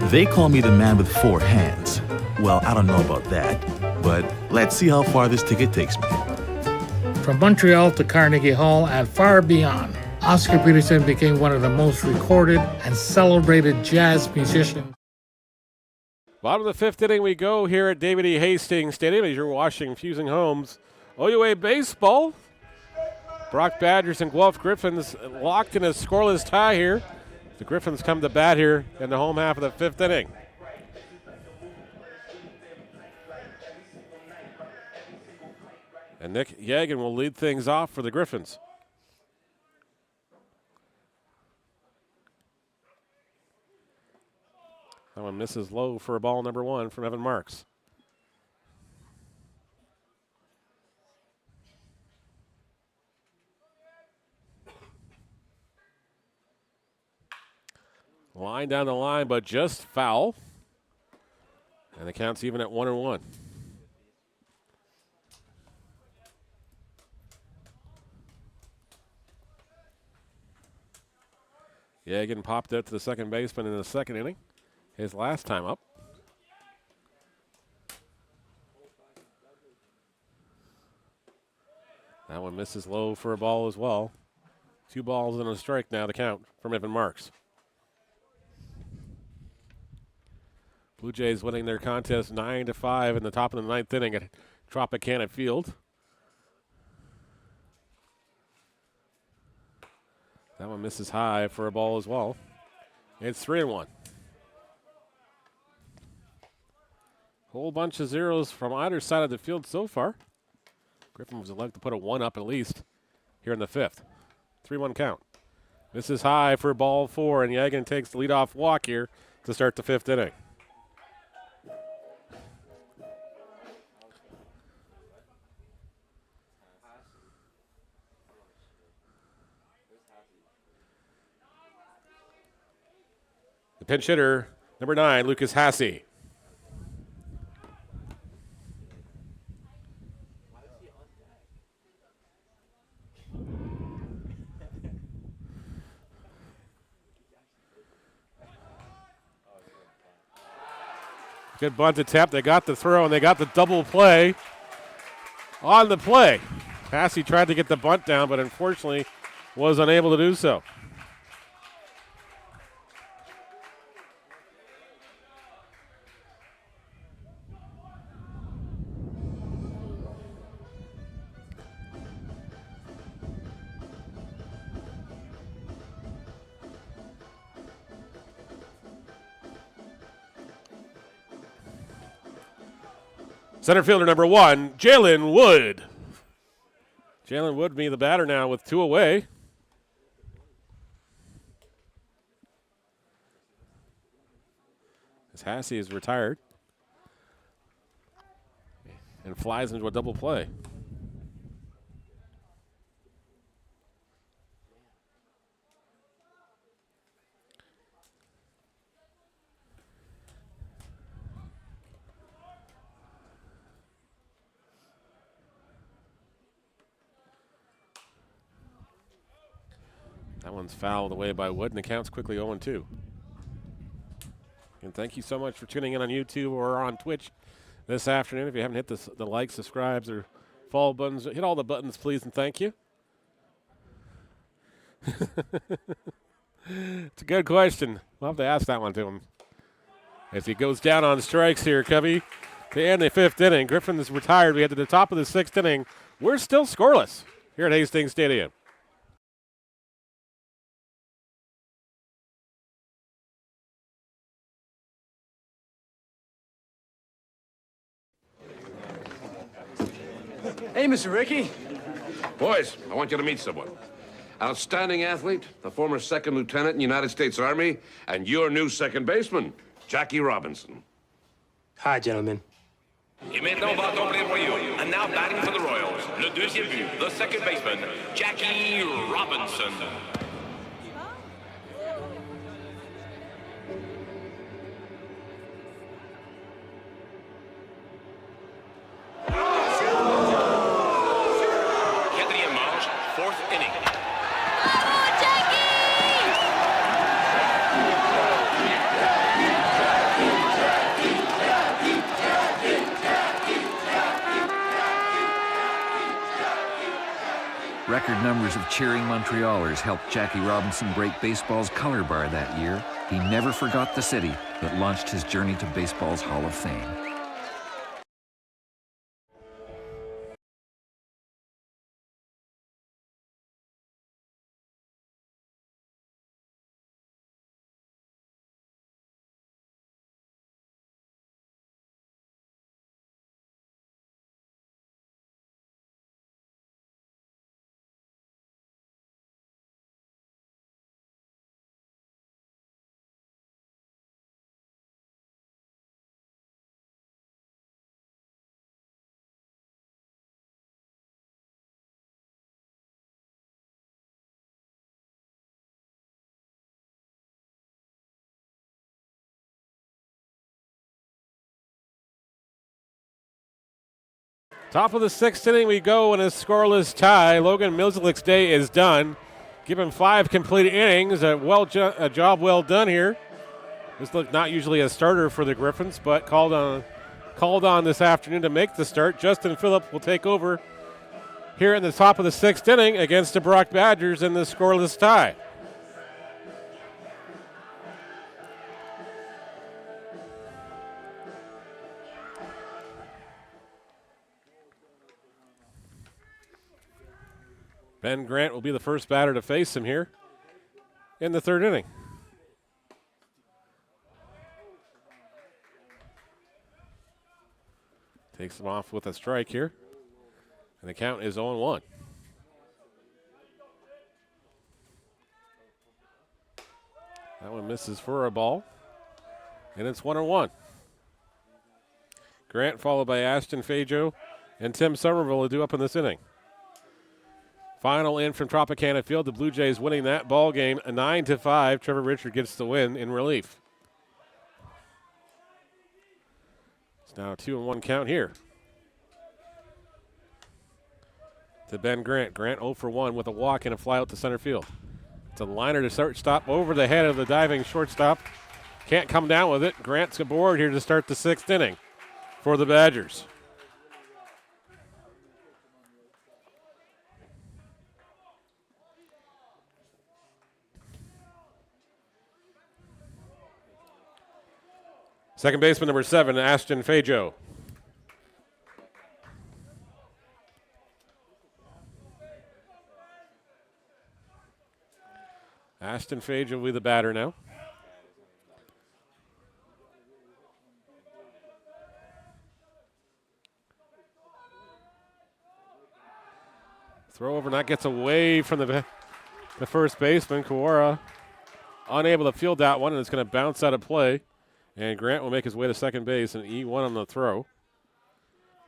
They call me the man with 4 hands. Well, I don't know about that, but let's see how far this ticket takes me. From Montreal to Carnegie Hall and far beyond, Oscar Peterson became one of the most recorded and celebrated jazz musicians. Bottom of the 5th inning we go here at David E. Hastings Stadium as you're watching Fusing Homes OUA baseball. Brock Badgers and Guelph Gryphons locked in a scoreless tie here. The Gryphons come to bat here in the home half of the 5th inning. And Nick Yagan will lead things off for the Gryphons. That one misses low for a ball number 1 from Evan Marks. Line down the line, but just foul. And the count's even at 1-1. Yagan popped out to the second baseman in the 2nd inning. His last time up. That one misses low for a ball as well. 2 balls and a strike now to count from Evan Marks. Blue Jays winning their contest 9-5 in the top of the 9th inning at Tropicana Field. That one misses high for a ball as well. It's 3-1. Whole bunch of zeros from either side of the field so far. Gryphons would like to put a 1 up at least here in the 5th. 3-1 count. Misses high for ball 4, and Yagan takes the leadoff walk here to start the 5th inning. The pinch hitter, number 9, Lucas Hasse. Good bunt attempt. They got the throw and they got the double play on the play. Hasse tried to get the bunt down, but unfortunately was unable to do so. Center fielder number 1, Jalen Wood. Jalen Wood be the batter now with 2 away. As Hasse is retired and flies into a double play. That one's fouled away by Wood, and the count's quickly 0-2. And thank you so much for tuning in on YouTube or on Twitch this afternoon. If you haven't hit the like, subscribes, or follow buttons, hit all the buttons, please, and thank you. It's a good question. We'll have to ask that one to him. As he goes down on strikes here, Cubby, to end the 5th inning. Gryphons retired. We head to the top of the 6th inning. We're still scoreless here at Hastings Stadium. Hey, Mr. Ricky. Boys, I want you to meet someone. Outstanding athlete, the former second lieutenant in the United States Army, and your new second baseman, Jackie Robinson. Hi, gentlemen. Et maintenant va tomber Royaux. And now batting for the Royals, le deuxième but, the second baseman, Jackie Robinson. Quatrième manche, fourth inning. Record numbers of cheering Montrealers helped Jackie Robinson break baseball's color bar that year. He never forgot the city that launched his journey to baseball's Hall of Fame. Top of the sixth inning we go in a scoreless tie. Logan Milzlik's day is done. Give him 5 complete innings. A job well done here. This looked not usually a starter for the Gryphons, but called on this afternoon to make the start. Justin Phillip will take over here in the top of the sixth inning against the Brock Badgers in the scoreless tie. Ben Grant will be the first batter to face him here in the third inning. Takes him off with a strike here. And the count is 0-1. That one misses for a ball. And it's 1-1. Grant followed by Ashton Fajo and Tim Somerville to do up in this inning. Final in from Tropicana Field. The Blue Jays winning that ball game 9-5. Trevor Richard gets the win in relief. It's now a 2-1 count here. To Ben Grant. Grant 0 for 1 with a walk and a fly out to center field. It's a liner to shortstop over the head of the diving shortstop. Can't come down with it. Grant's aboard here to start the sixth inning for the Badgers. Second baseman number 7, Ashton Fajo. Ashton Fajo will be the batter now. Throw over, not gets away from the first baseman. Kawara unable to field that one, and it's going to bounce out of play. And Grant will make his way to second base and E1 on the throw.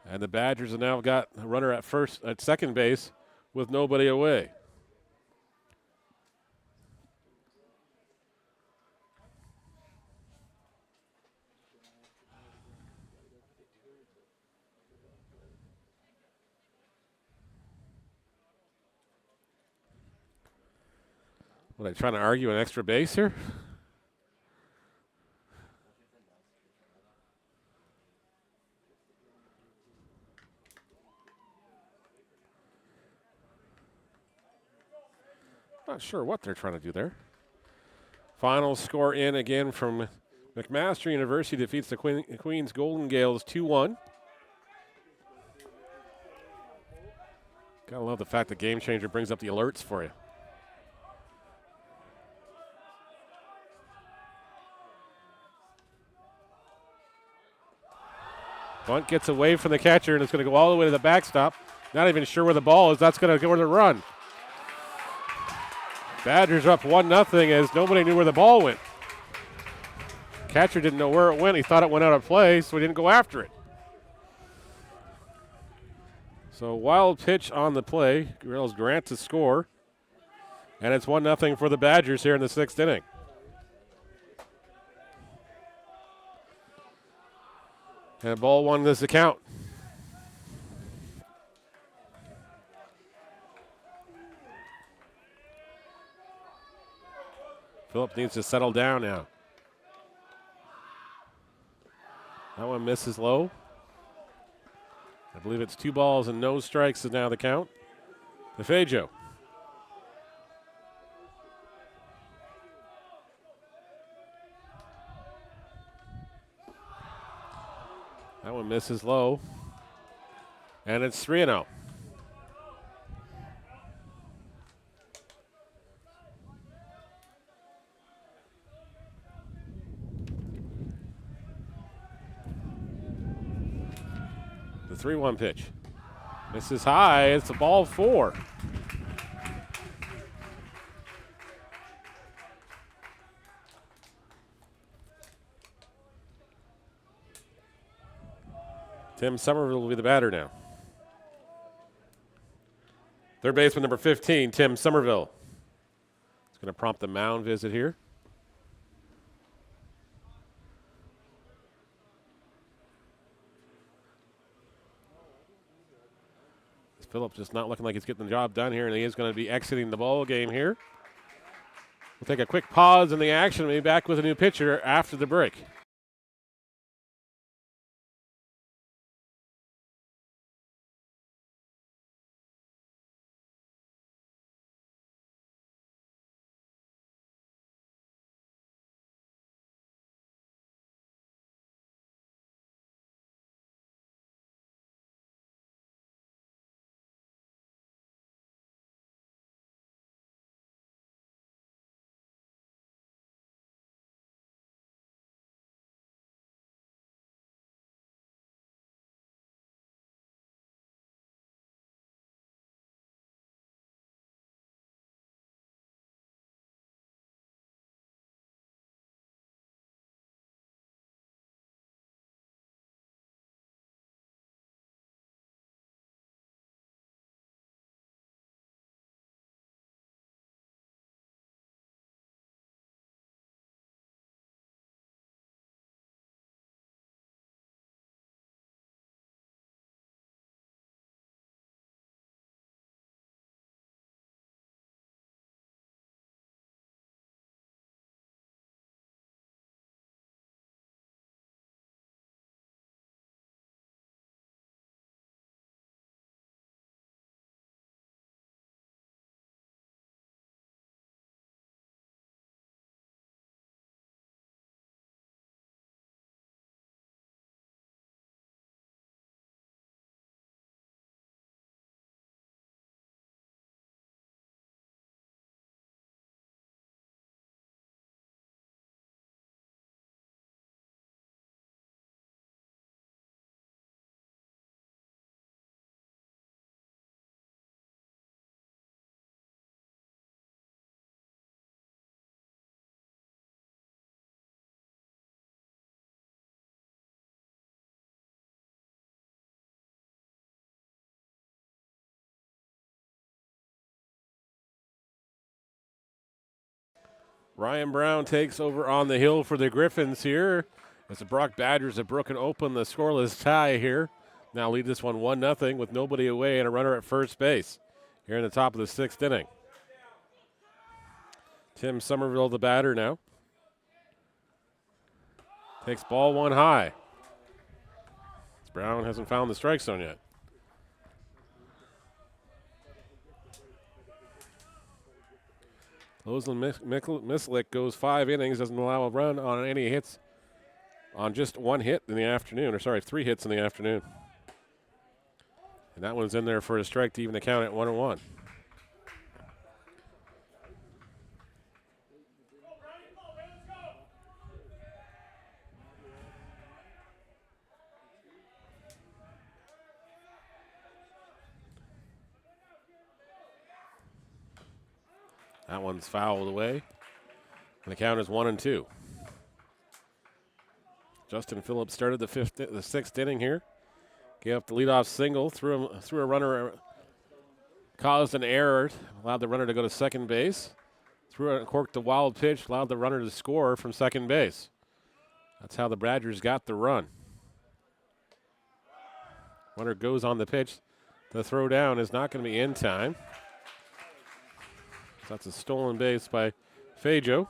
And the Badgers have now got a runner at second base with nobody away. What, are they trying to argue an extra base here? Not sure what they're trying to do there. Final score in again from McMaster University defeats the Queens Golden Gales 2-1. Gotta love the fact that Game Changer brings up the alerts for you. Bunt gets away from the catcher, and it's going to go all the way to the backstop. Not even sure where the ball is. That's going to go to the run. Badgers up 1-0 as nobody knew where the ball went. Catcher didn't know where it went. He thought it went out of play, so he didn't go after it. So wild pitch on the play. Grills Grant to score. And it's 1-0 for the Badgers here in the 6th inning. And ball one this account. Phillip needs to settle down now. That one misses low. I believe it's 2 balls and no strikes is now the count. DeFajo. That one misses low. And it's 3-0. The 3-1 pitch. Misses high. It's a ball 4. Tim Somerville will be the batter now. Third baseman number 15, Tim Somerville. It's going to prompt the mound visit here. Phillip just not looking like he's getting the job done here, and he is going to be exiting the ball game here. We'll take a quick pause in the action. We'll be back with a new pitcher after the break. Ryan Brown takes over on the hill for the Gryphons here as the Brock Badgers have broken open the scoreless tie here. Now lead this one 1-0 with nobody away and a runner at first base here in the top of the 6th inning. Tim Somerville, the batter now. Takes ball 1 high. Brown hasn't found the strike zone yet. Loslin Mislick goes 5 innings, doesn't allow a run on any hits on just 1 hit in the afternoon, or sorry, 3 hits in the afternoon. And that one's in there for a strike to even the count at 1-1. That one's fouled away. And the count is 1-2. Justin Phillips started the sixth inning here. Gave up the leadoff single, threw a runner, caused an error, allowed the runner to go to second base. Corked a wild pitch, allowed the runner to score from second base. That's how the Badgers got the run. Runner goes on the pitch. The throw down is not going to be in time. So that's a stolen base by Fajo.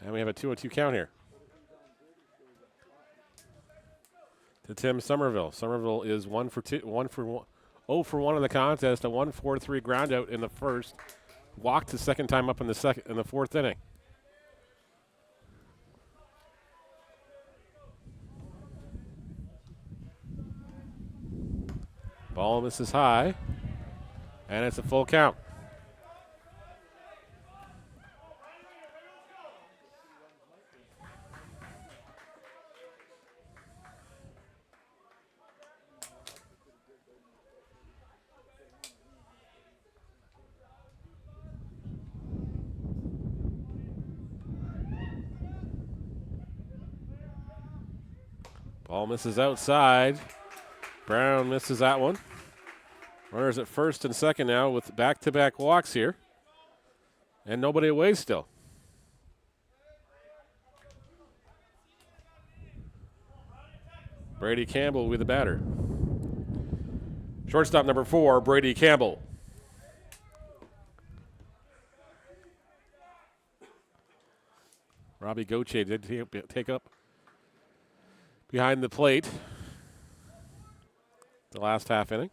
And we have a 2-2 count here. To Tim Somerville. Somerville is 0 for 1 in the contest. A 1-4-3 ground out in the first. Walked the second time up in the fourth inning. Ball misses high, and it's a full count. Ball misses outside. Brown misses that one. Runners at first and second now with back-to-back walks here. And nobody away still. Brady Campbell will be the batter. Shortstop number 4, Brady Campbell. Robbie Gauthier did take up behind the plate the last half inning.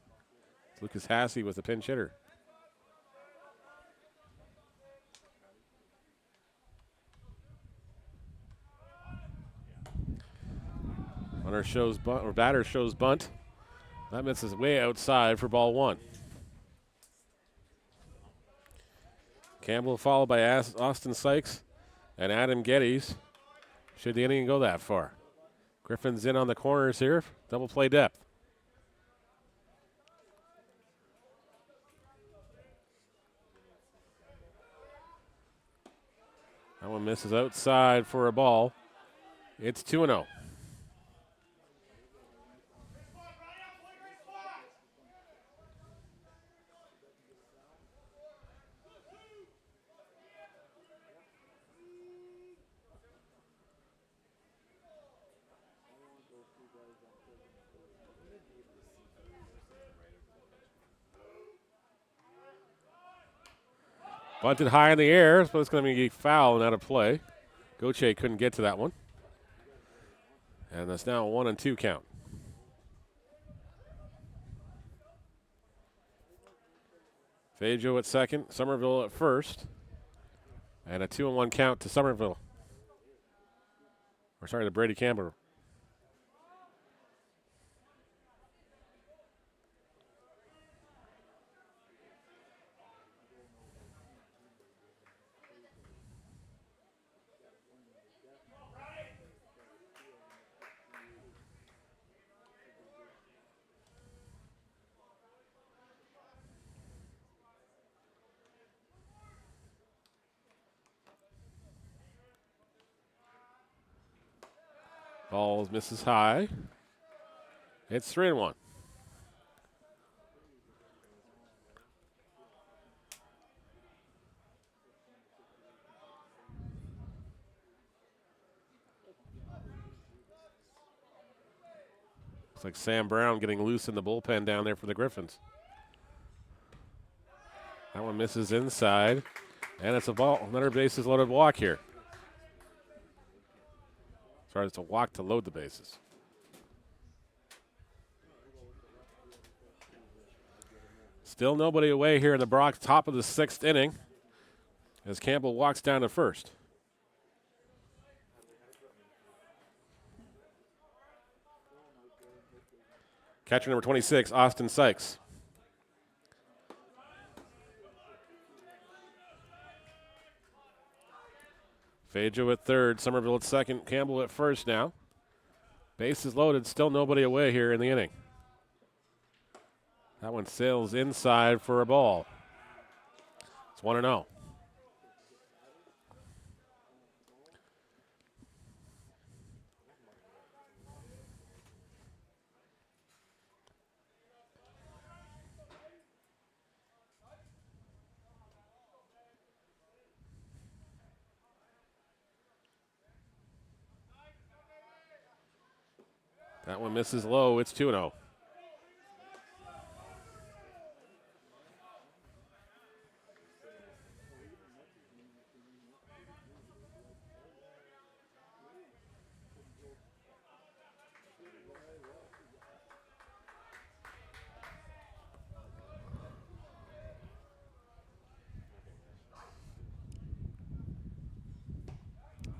Lucas Hassey was the pinch hitter. Batter shows bunt. That misses way outside for ball 1. Campbell followed by Austin Sykes and Adam Geddes. Should the inning go that far? Gryphons in on the corners here. Double play depth. That one misses outside for a ball. It's 2-0. Bunted high in the air, but it's going to be foul and out of play. Gauthier couldn't get to that one. And that's now a 1-2 count. Fajo at second, Somerville at first. And a 2-1 count to Somerville. To Brady Campbell. Balls misses high. It's 3-1. Looks like Sam Brown getting loose in the bullpen down there for the Gryphons. That one misses inside, and it's a ball. Another bases loaded walk here. Sorry, it's a walk to load the bases. Still nobody away here in the Brock, top of the 6th inning, as Campbell walks down to first. Catcher number 26, Austin Sykes. Fajo at third, Somerville at second, Campbell at first now. Bases loaded, still nobody away here in the inning. That one sails inside for a ball. It's 1-0. That one misses low. It's 2-0.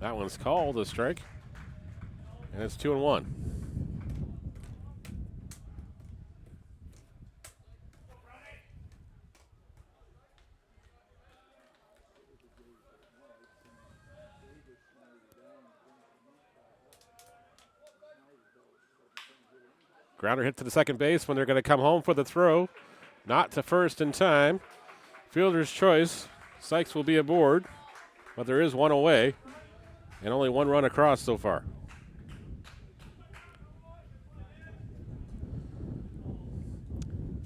That one's called a strike. And it's 2-1. Grounder hit to the second base when they're going to come home for the throw. Not to first in time. Fielder's choice. Sykes will be aboard, but there is one away and only one run across so far.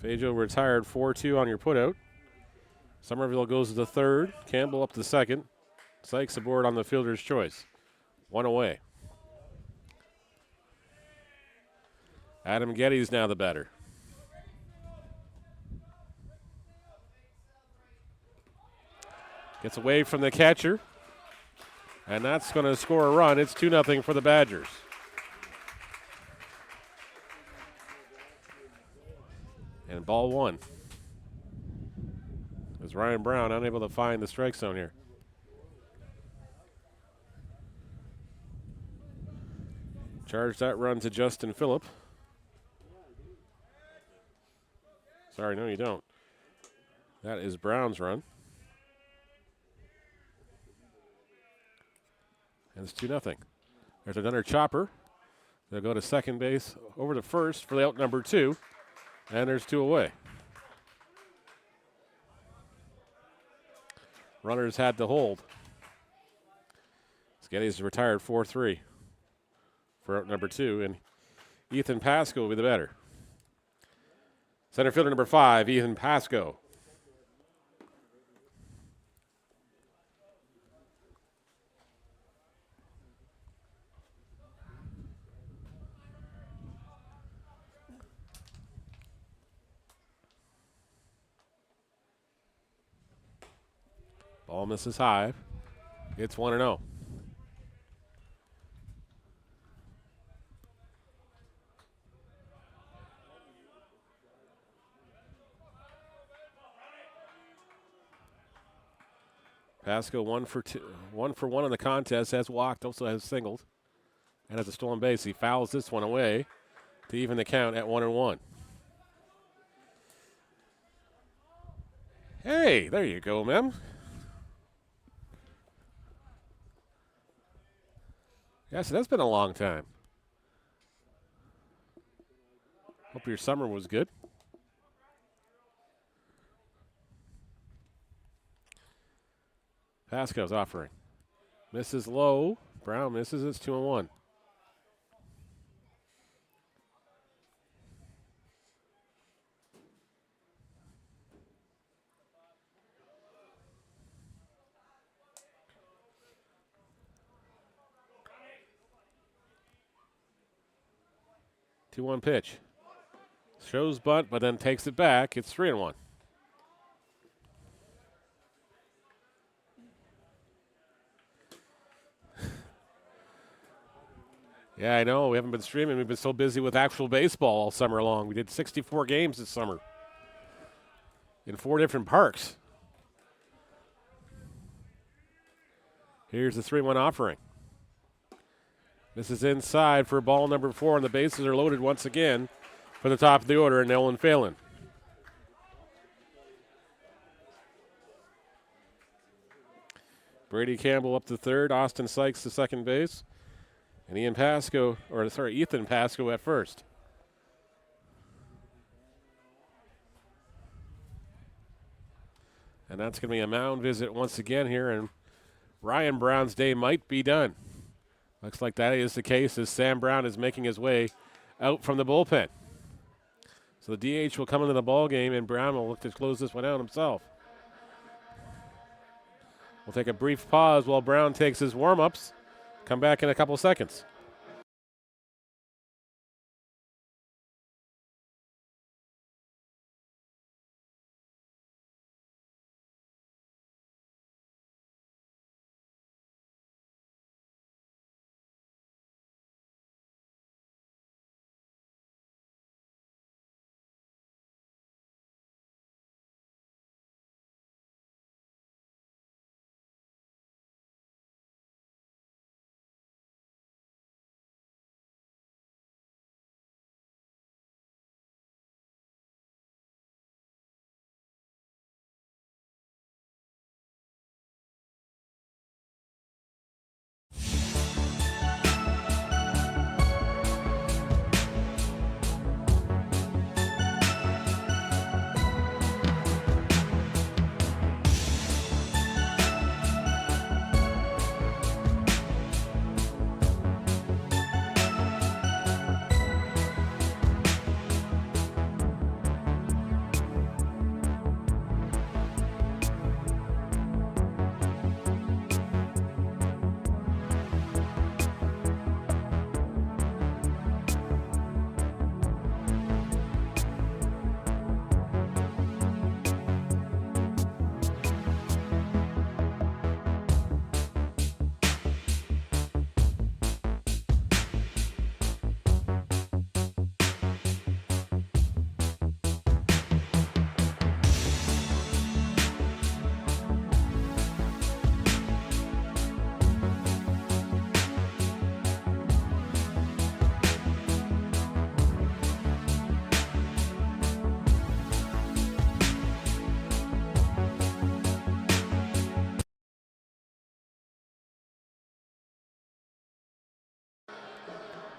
Fajo retired 4-2 on your putout. Somerville goes to the third. Campbell up to the second. Sykes aboard on the fielder's choice. One away. Adam Getty's now the batter. Gets away from the catcher. And that's going to score a run. It's 2-0 for the Badgers. And ball one. As Ryan Brown unable to find the strike zone here. Charge that run to Justin Phillip. Sorry, no, you don't. That is Brown's run. And it's 2-0. There's another chopper. They'll go to second base, over to first for the out number 2. And there's 2 away. Runners had to hold. Getty's retired 4-3 for out number 2, and Ethan Pasco will be the batter. Center fielder number 5, Ethan Pasco. Ball misses high. It's 1-0. Pasco 1 for 1 in the contest, has walked, also has singled, and has a stolen base. He fouls this one away to even the count at 1-1. Hey, there you go, Mem. Yes, that's been a long time. Hope your summer was good. Pasco's offering. Misses low. Brown misses. It's 2-1. Two-one pitch. Shows bunt, but then takes it back. It's 3-1. Yeah, I know. We haven't been streaming. We've been so busy with actual baseball all summer long. We did 64 games this summer in 4 different parks. Here's the 3-1 offering. This is inside for ball number 4, and the bases are loaded once again for the top of the order, and Nolan Phelan. Brady Campbell up to third, Austin Sykes to second base, and Ethan Pasco at first. And that's going to be a mound visit once again here, and Ryan Brown's day might be done. Looks like that is the case as Sam Brown is making his way out from the bullpen. So the DH will come into the ball game, and Brown will look to close this one out himself. We'll take a brief pause while Brown takes his warm-ups. Come back in a couple seconds.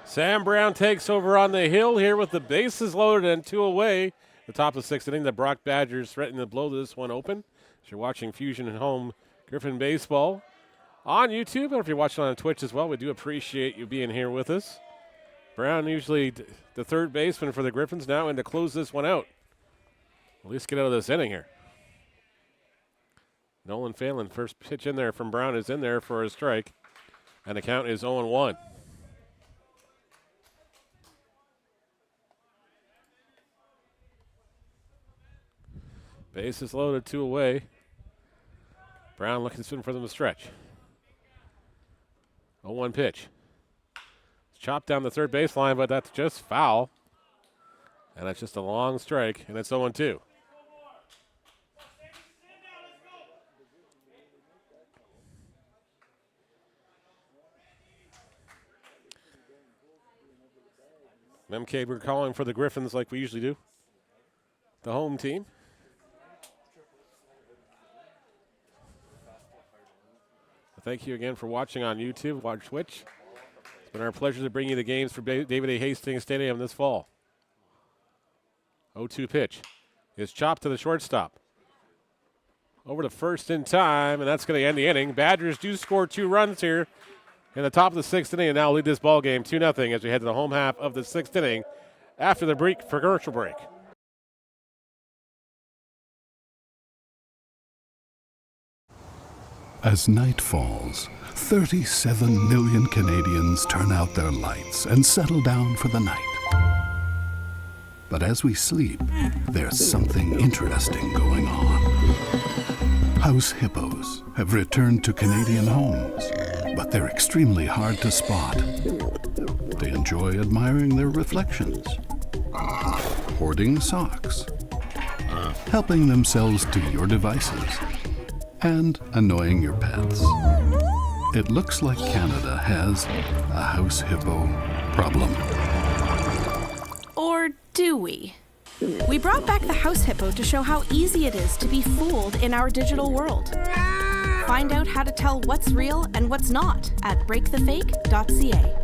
Sam Brown takes over on the hill here with the bases loaded and 2 away. The top of the 6th inning, the Brock Badgers threatening to blow this one open. If you're watching Fusion at Home Griffin Baseball on YouTube, or if you're watching on Twitch as well, we do appreciate you being here with us. Brown usually the third baseman for the Griffins now, and to close this one out. At least get out of this inning here. Nolan Phelan, first pitch in there from Brown is in there for a strike, and the count is 0-1. Bases loaded, 2 away. Brown looking soon for them to stretch. 0-1 pitch. It's chopped down the third baseline, but that's just foul. And that's just a long strike, and it's 0-2. MK, we're calling for the Griffins like we usually do. The home team. Thank you again for watching on YouTube, watch Twitch. It's been our pleasure to bring you the games for David A. Hastings Stadium this fall. 0-2 pitch is chopped to the shortstop. Over to first in time, and that's going to end the inning. Badgers do score 2 runs here in the top of the 6th inning and now lead this ball game 2-0 as we head to the home half of the 6th inning after the break for commercial break. As night falls, 37 million Canadians turn out their lights and settle down for the night. But as we sleep, there's something interesting going on. House hippos have returned to Canadian homes, but they're extremely hard to spot. They enjoy admiring their reflections, hoarding socks, helping themselves to your devices, and annoying your pets. It looks like Canada has a house hippo problem. Or do we? We brought back the house hippo to show how easy it is to be fooled in our digital world. Find out how to tell what's real and what's not at breakthefake.ca.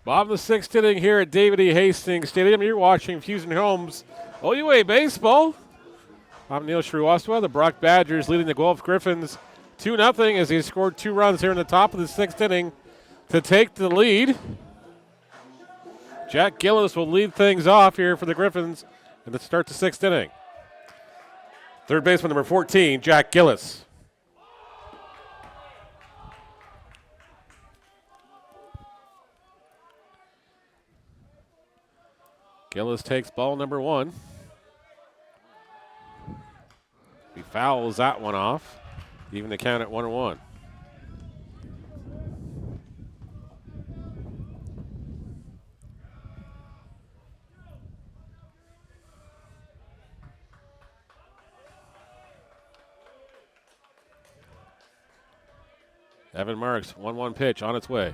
Bottom of the sixth inning here at David E. Hastings Stadium. You're watching Fusion Homes OUA Baseball. I'm Neil Sriwastava. The Brock Badgers leading the Guelph Gryphons 2-0 as he scored 2 runs here in the top of the sixth inning to take the lead. Jack Gillis will lead things off here for the Gryphons and to start the sixth inning. Third baseman number 14, Jack Gillis. Gillis takes ball number 1. He fouls that one off, even the count at 1-1. Evan Marks, 1-1 pitch on its way.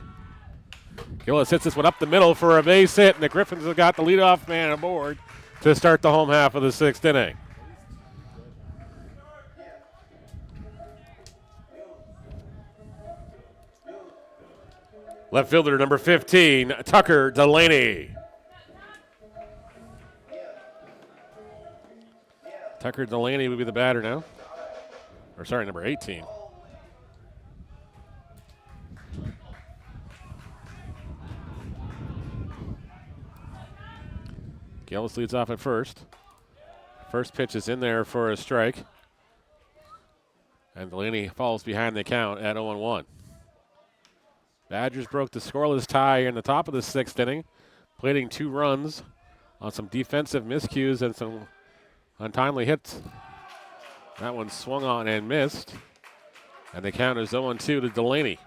Gillis hits this one up the middle for a base hit, and the Gryphons have got the leadoff man aboard to start the home half of the sixth inning. Left fielder number 15, Tucker Delaney. Tucker Delaney would be the batter now. Or sorry, number 18. Gillis leads off at first. First pitch is in there for a strike. And Delaney falls behind the count at 0-1. Badgers broke the scoreless tie in the top of the sixth inning, plating 2 runs on some defensive miscues and some untimely hits. That one swung on and missed. And the count is 0-2 to Delaney.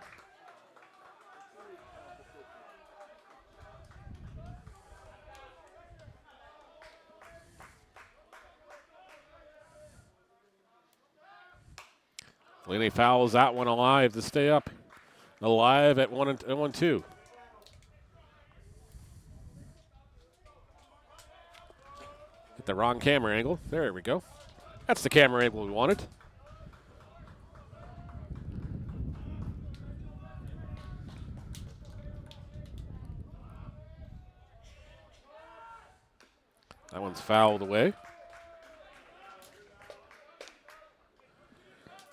Delaney fouls that one alive to stay up. Alive at 1-2. Hit the wrong camera angle. There we go. That's the camera angle we wanted. That one's fouled away.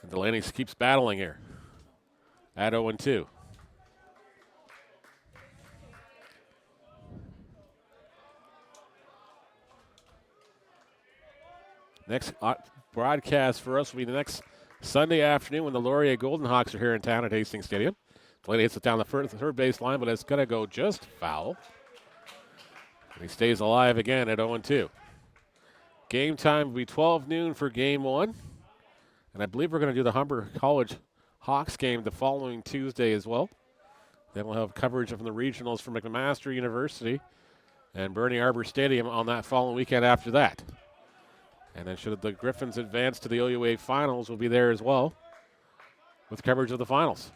And Delaney keeps battling here at 0-2. Next broadcast for us will be the next Sunday afternoon when the Laurier Golden Hawks are here in town at Hastings Stadium. Delaney hits it down the third base line, but it's going to go just foul. And he stays alive again at 0-2. Game time will be 12 noon for game 1. And I believe we're going to do the Humber College Hawks game the following Tuesday as well. Then we'll have coverage from the regionals from McMaster University and Bernie Arbor Stadium on that following weekend after that. And then should the Gryphons advance to the OUA finals, we'll be there as well with coverage of the finals.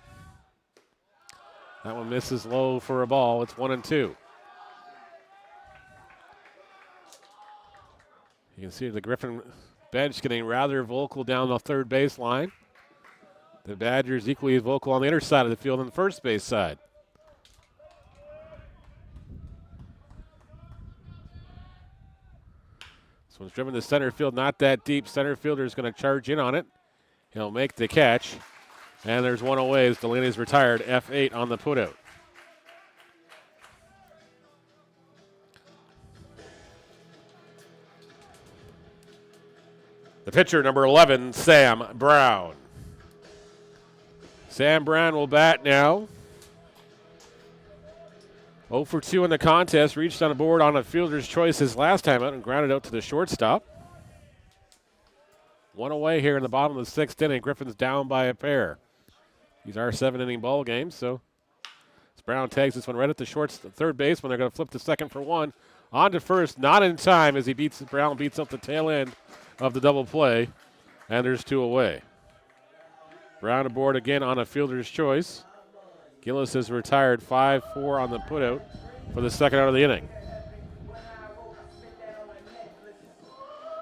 That one misses low for a ball. It's 1-2. You can see the Gryphon bench getting rather vocal down the third base line. The Badgers equally as vocal on the inner side of the field on the first base side. This one's driven to center field, not that deep. Center fielder is going to charge in on it. He'll make the catch. And there's one away as Delaney's retired. F8 on the putout. The pitcher, number 11, Sam Brown. Sam Brown will bat now. 0 for 2 in the contest. Reached on the board on a fielder's choice his last time out and grounded out to the shortstop. One away here in the bottom of the sixth inning. Gryphons down by a pair. These are 7-inning ball games, so Brown tags this one right at the third base when they're going to flip to second for 1. On to first, not in time as Brown beats up the tail end of the double play, and there's 2 away. Brown aboard again on a fielder's choice. Gillis is retired 5-4 on the putout for the second out of the inning.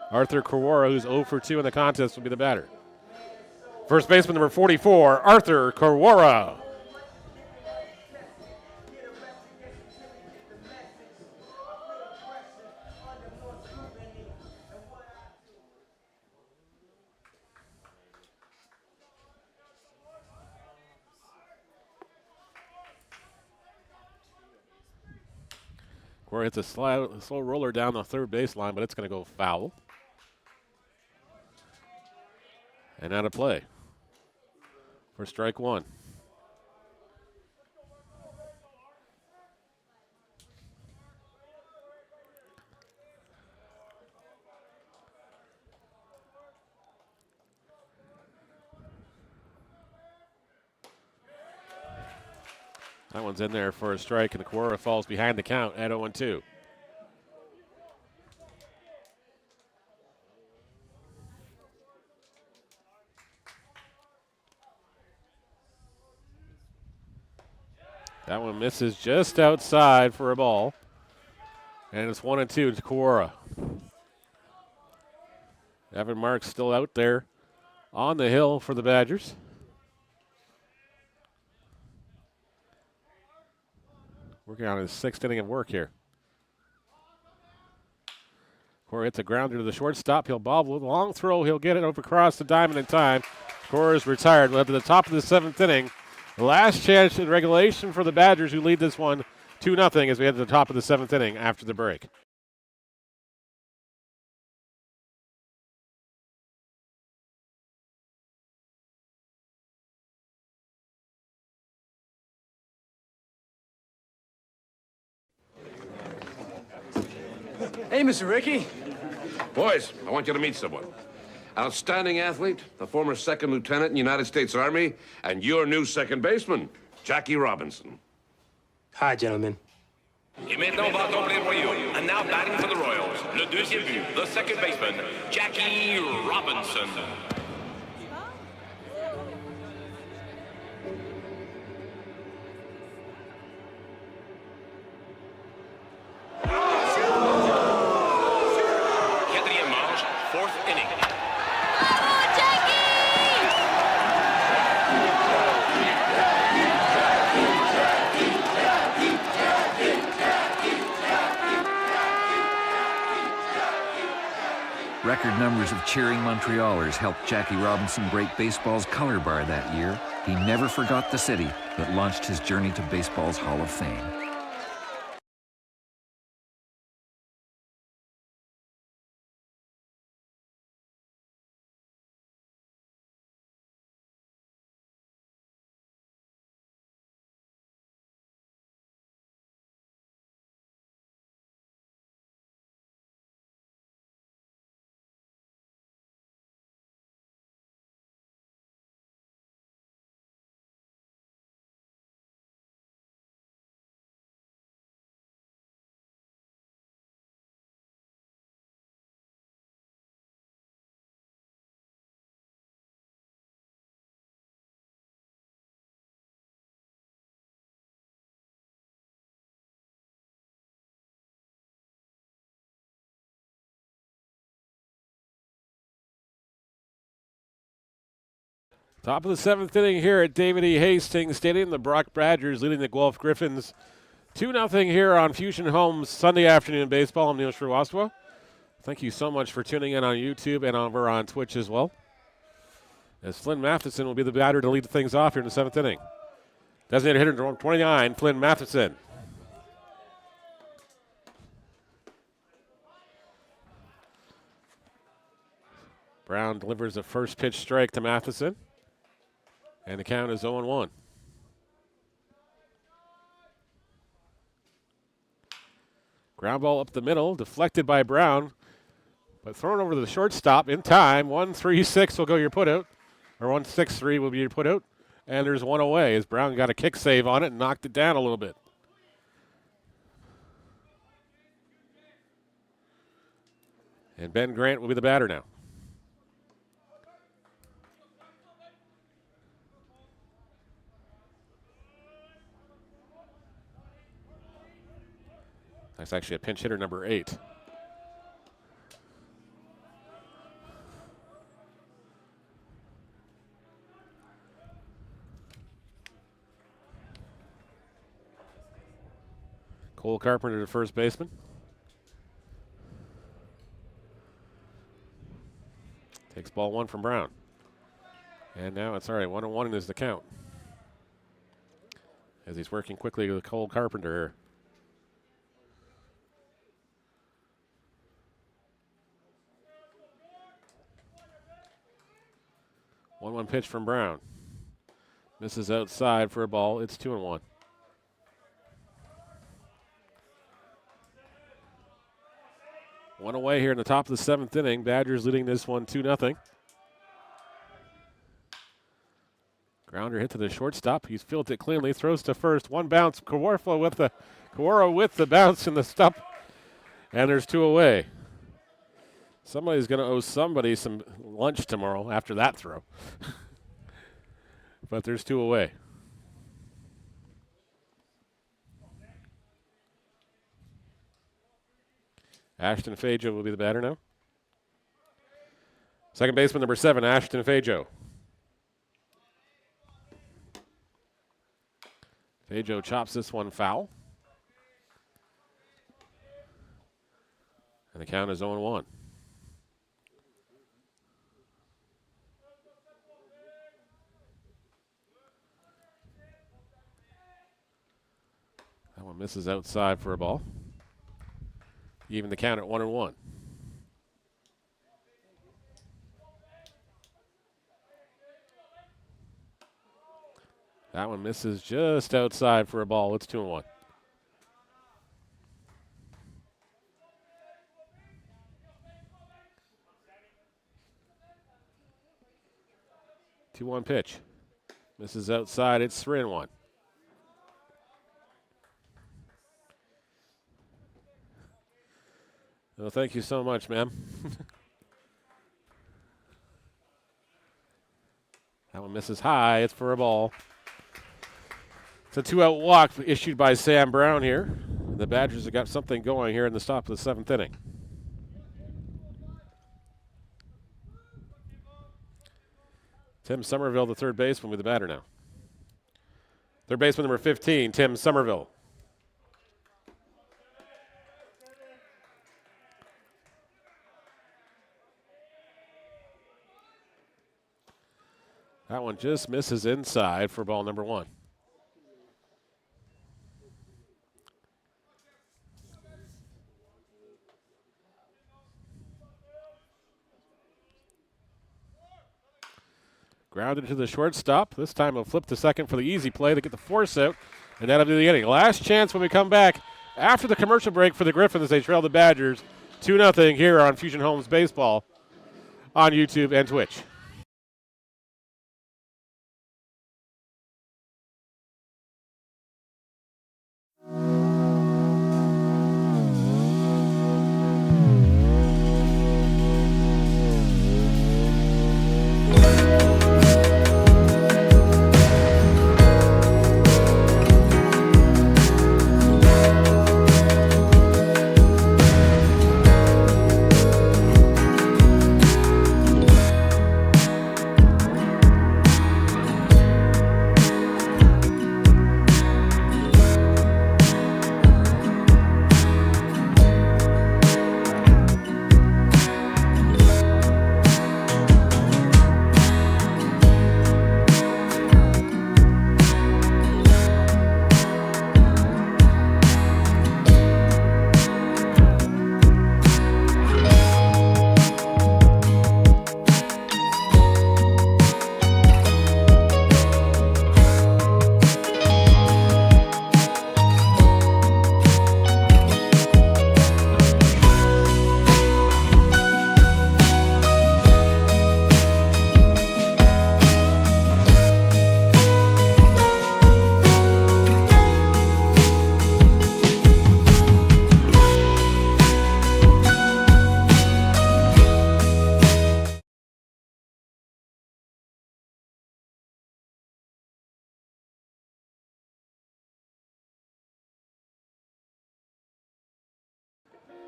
Arthur Carwara, who's 0 for 2 in the contest, will be the batter. First baseman number 44, Arthur Carwara. Corey hits a slow roller down the third baseline, but it's going to go foul. And out of play for strike one. That one's in there for a strike, and Quora falls behind the count at 0-2. That one misses just outside for a ball. And it's 1-2 to Quora. Evan Marks still out there on the hill for the Badgers. Working on his sixth inning of work here. Corey hits a grounder to the shortstop. He'll bobble it. Long throw. He'll get it over across the diamond in time. Corey's retired. We'll head to the top of the seventh inning. The last chance in regulation for the Badgers, who lead this one 2-0 as we head to the top of the seventh inning after the break. Hey, Mr. Ricky. Boys, I want you to meet someone. Outstanding athlete, the former second lieutenant in the United States Army, and your new second baseman, Jackie Robinson. Hi, gentlemen. Et maintenant va tomber les Royaux. And now batting for the Royals, le deuxième but, the second baseman, Jackie Robinson. Quatrième manche, fourth inning. Record numbers of cheering Montrealers helped Jackie Robinson break baseball's color bar that year. He never forgot the city that launched his journey to baseball's Hall of Fame. Top of the seventh inning here at David E. Hastings Stadium. The Brock Badgers leading the Guelph Gryphons 2-0 here on Fusion Homes Sunday afternoon baseball. I'm Neil Srivastawa. Thank you so much for tuning in on YouTube and over on Twitch as well. As Flynn Matheson will be the batter to lead things off here in the seventh inning. Designated hitter number 29, Flynn Matheson. Brown delivers the first pitch strike to Matheson. And the count is 0-1. Ground ball up the middle, deflected by Brown, but thrown over to the shortstop in time. 1-3-6 will go your putout, or 1-6-3 will be your putout. And there's one away as Brown got a kick save on it and knocked it down a little bit. And Ben Grant will be the batter now. That's actually a pinch hitter, number 8. Cole Carpenter to first baseman. Takes ball one from Brown. And now it's all right, 1-1 is the count. As he's working quickly with Cole Carpenter. 1-1 pitch from Brown. Misses outside for a ball. It's 2-1. One away here in the top of the 7th inning. Badgers leading this one 2-0. Grounder hit to the shortstop. He's fielded it cleanly. Throws to first. One bounce. Kawarfla with the bounce in the stump. And there's 2 away. Somebody's going to owe somebody some lunch tomorrow after that throw. But there's 2 away. Ashton Fajo will be the batter now. Second baseman number 7, Ashton Fajo. Fajo chops this one foul. And the count is 0-1. That one misses outside for a ball. Even the count at 1-1. That one misses just outside for a ball. It's 2-1. Two-one pitch. Misses outside. It's 3-1. Well, thank you so much, ma'am. That one misses high. It's for a ball. It's a 2-out walk issued by Sam Brown here. The Badgers have got something going here in the top of the 7th inning. Tim Somerville, the third baseman, with the batter now. Third baseman number 15, Tim Somerville. That one just misses inside for ball number 1. Grounded to the shortstop. This time he'll flip to second for the easy play to get the force out, and that'll be the inning. Last chance when we come back after the commercial break for the Gryphons. They trail the Badgers 2-0 here on Fusion Homes Baseball on YouTube and Twitch.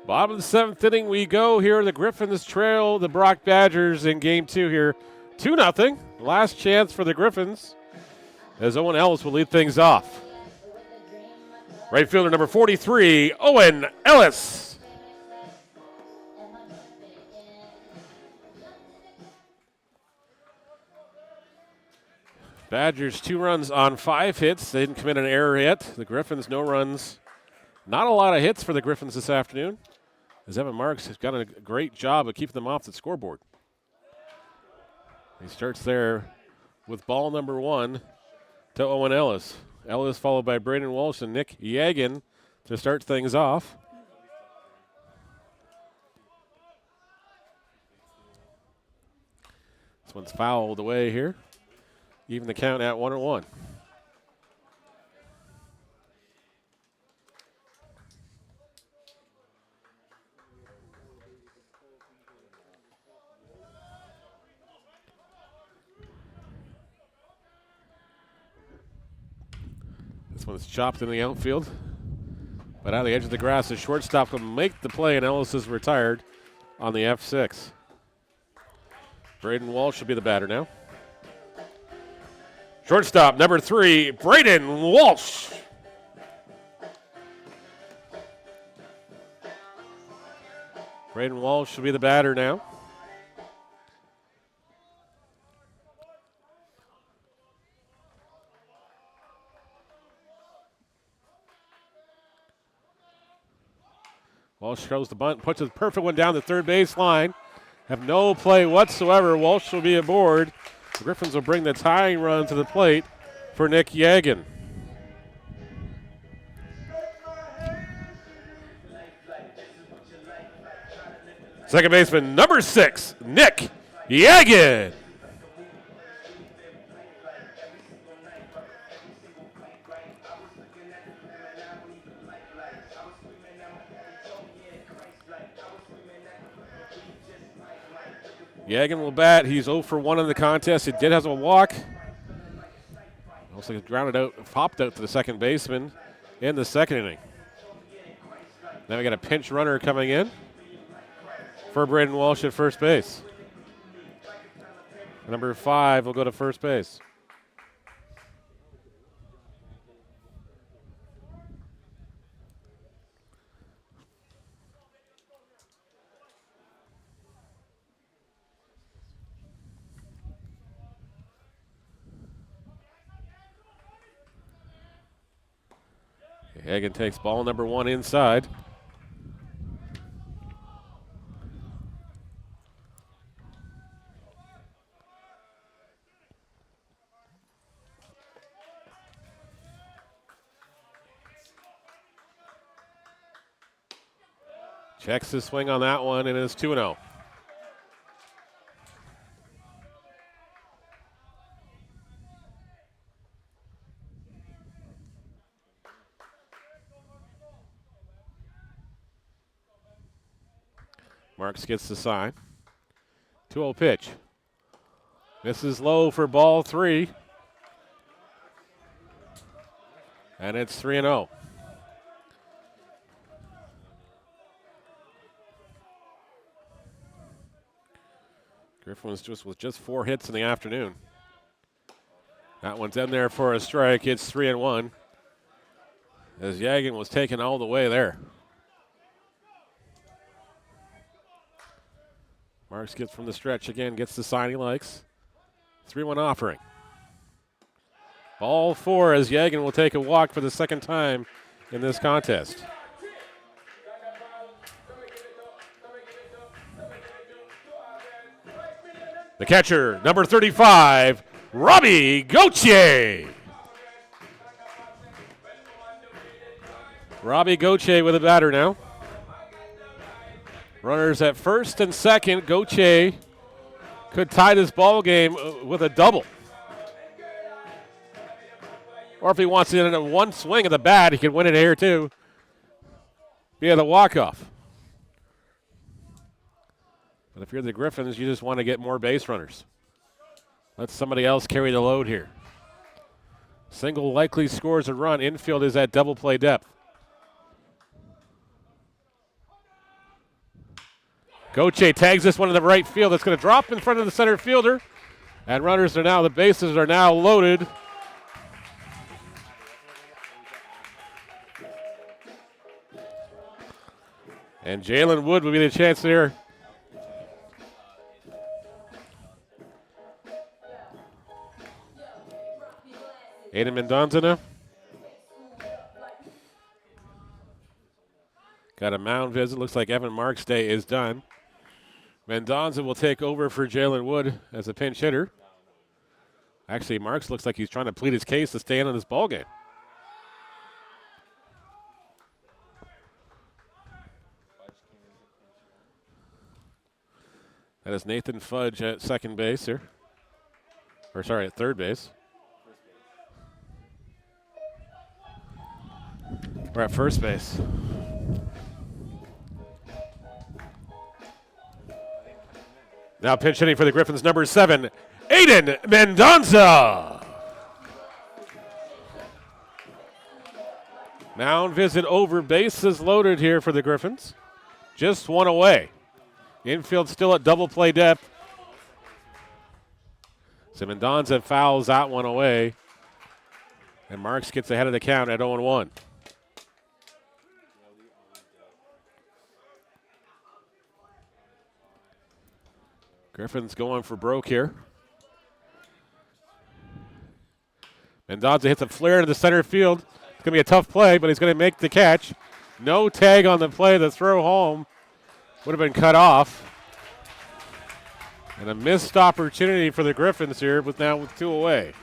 Bottom of the 7th inning we go here. The Gryphons trail the Brock Badgers in game 2 here. 2-0. Last chance for the Gryphons as Owen Ellis will lead things off. Right fielder number 43, Owen Ellis. Badgers 2 runs on 5 hits. They didn't commit an error yet. The Gryphons no runs. Not a lot of hits for the Gryphons this afternoon, as Evan Marks has done a great job of keeping them off the scoreboard. He starts there with ball number 1 to Owen Ellis. Ellis followed by Braden Walsh and Nick Yagan to start things off. This one's fouled away here. Even the count at 1-1. This one's chopped in the outfield. But out of the edge of the grass, the shortstop will make the play, and Ellis is retired on the F6. Braden Walsh should be the batter now. Shortstop, number 3, Braden Walsh. Braden Walsh should be the batter now. Walsh throws the bunt, puts a perfect one down the third base line. Have no play whatsoever. Walsh will be aboard. The Gryphons will bring the tying run to the plate for Nick Yagan. Second baseman, number 6, Nick Yagan. Yagan will bat. He's 0 for 1 in the contest. He did have a walk. Also grounded out, popped out to the second baseman in the second inning. Now we got a pinch runner coming in for Braden Walsh at first base. Number 5 will go to first base. Yagan takes ball number 1 inside. Checks his swing on that one, and it's 2-0. Marks gets the sign. 2-0 pitch. This is low for ball 3. And it's 3-0. Griffin was just with just 4 hits in the afternoon. That one's in there for a strike. It's 3-1. As Yagan was taken all the way there. Marks gets from the stretch again, gets the sign he likes. 3-1 offering. Ball 4 as Yagan will take a walk for the second time in this contest. The catcher, number 35, Robbie Gauthier. Robbie Gauthier with a batter now. Runners at first and second. Gauthier could tie this ball game with a double. Or if he wants it in one swing of the bat, he can win it here too via the walk-off. But if you're the Gryphons, you just want to get more base runners. Let somebody else carry the load here. Single likely scores a run. Infield is at double play depth. Gauthier tags this one in the right field. It's going to drop in front of the center fielder. And runners are now, the bases are now loaded. And Jalen Wood will be the chance there. Aiden Mendonza now. Got a mound visit. Looks like Evan Marks' day is done. Mendonza will take over for Jalen Wood as a pinch hitter. Actually, Marks looks like he's trying to plead his case to stay in on this ball game. That is Nathan Fudge at second base here. Or sorry, at third base. We're at first base. Now pinch hitting for the Gryphons, number 7, Aiden Mendonza. Mound visit over, bases loaded here for the Gryphons. Just one away. Infield still at double play depth. So Mendonza fouls that one away. And Marks gets ahead of the count at 0-1. Gryphons going for broke here. Mendonza hits a flare to the center field. It's going to be a tough play, but he's going to make the catch. No tag on the play. The throw home would have been cut off. And a missed opportunity for the Gryphons here, but now with 2 away.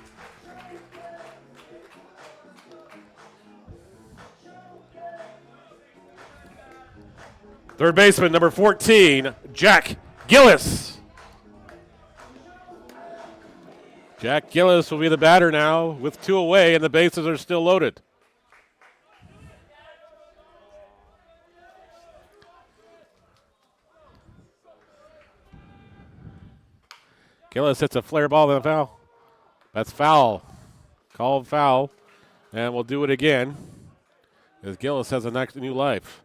Third baseman, number 14, Jack Gillis. Jack Gillis will be the batter now with 2 away, and the bases are still loaded. Gillis hits a flare ball and a foul. That's foul. Called foul. And we'll do it again as Gillis has a new life.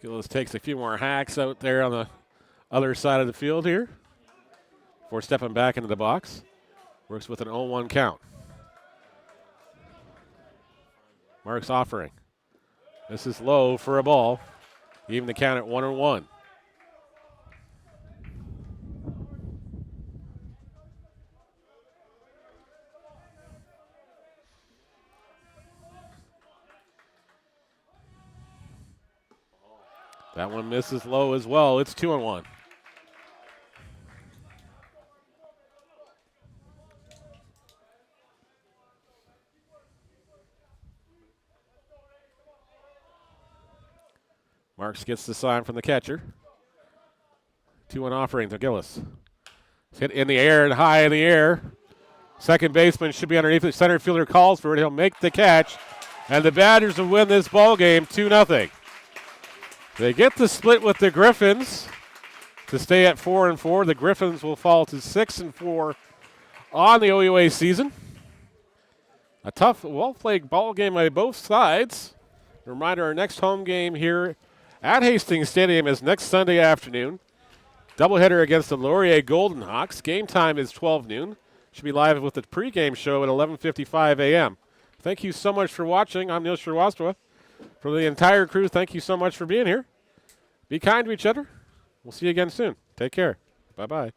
Gillis takes a few more hacks out there on the other side of the field here before stepping back into the box. Works with an 0-1 count. Marks offering. This is low for a ball. Even the count at 1-1. That one misses low as well. It's 2-1. Marks gets the sign from the catcher. 2-1 offering to Gillis. It's hit in the air and high in the air. Second baseman should be underneath it. Center fielder calls for it. He'll make the catch. And the Badgers will win this ball game 2-0. They get the split with the Gryphons to stay at 4-4. The Gryphons will fall to 6-4 on the OUA season. A tough, well-played ball game by both sides. A reminder, our next home game here at Hastings Stadium is next Sunday afternoon. Doubleheader against the Laurier Golden Hawks. Game time is 12 noon. Should be live with the pregame show at 11:55 a.m. Thank you so much for watching. I'm Neil Shrivastava. For the entire crew, thank you so much for being here. Be kind to each other. We'll see you again soon. Take care. Bye-bye.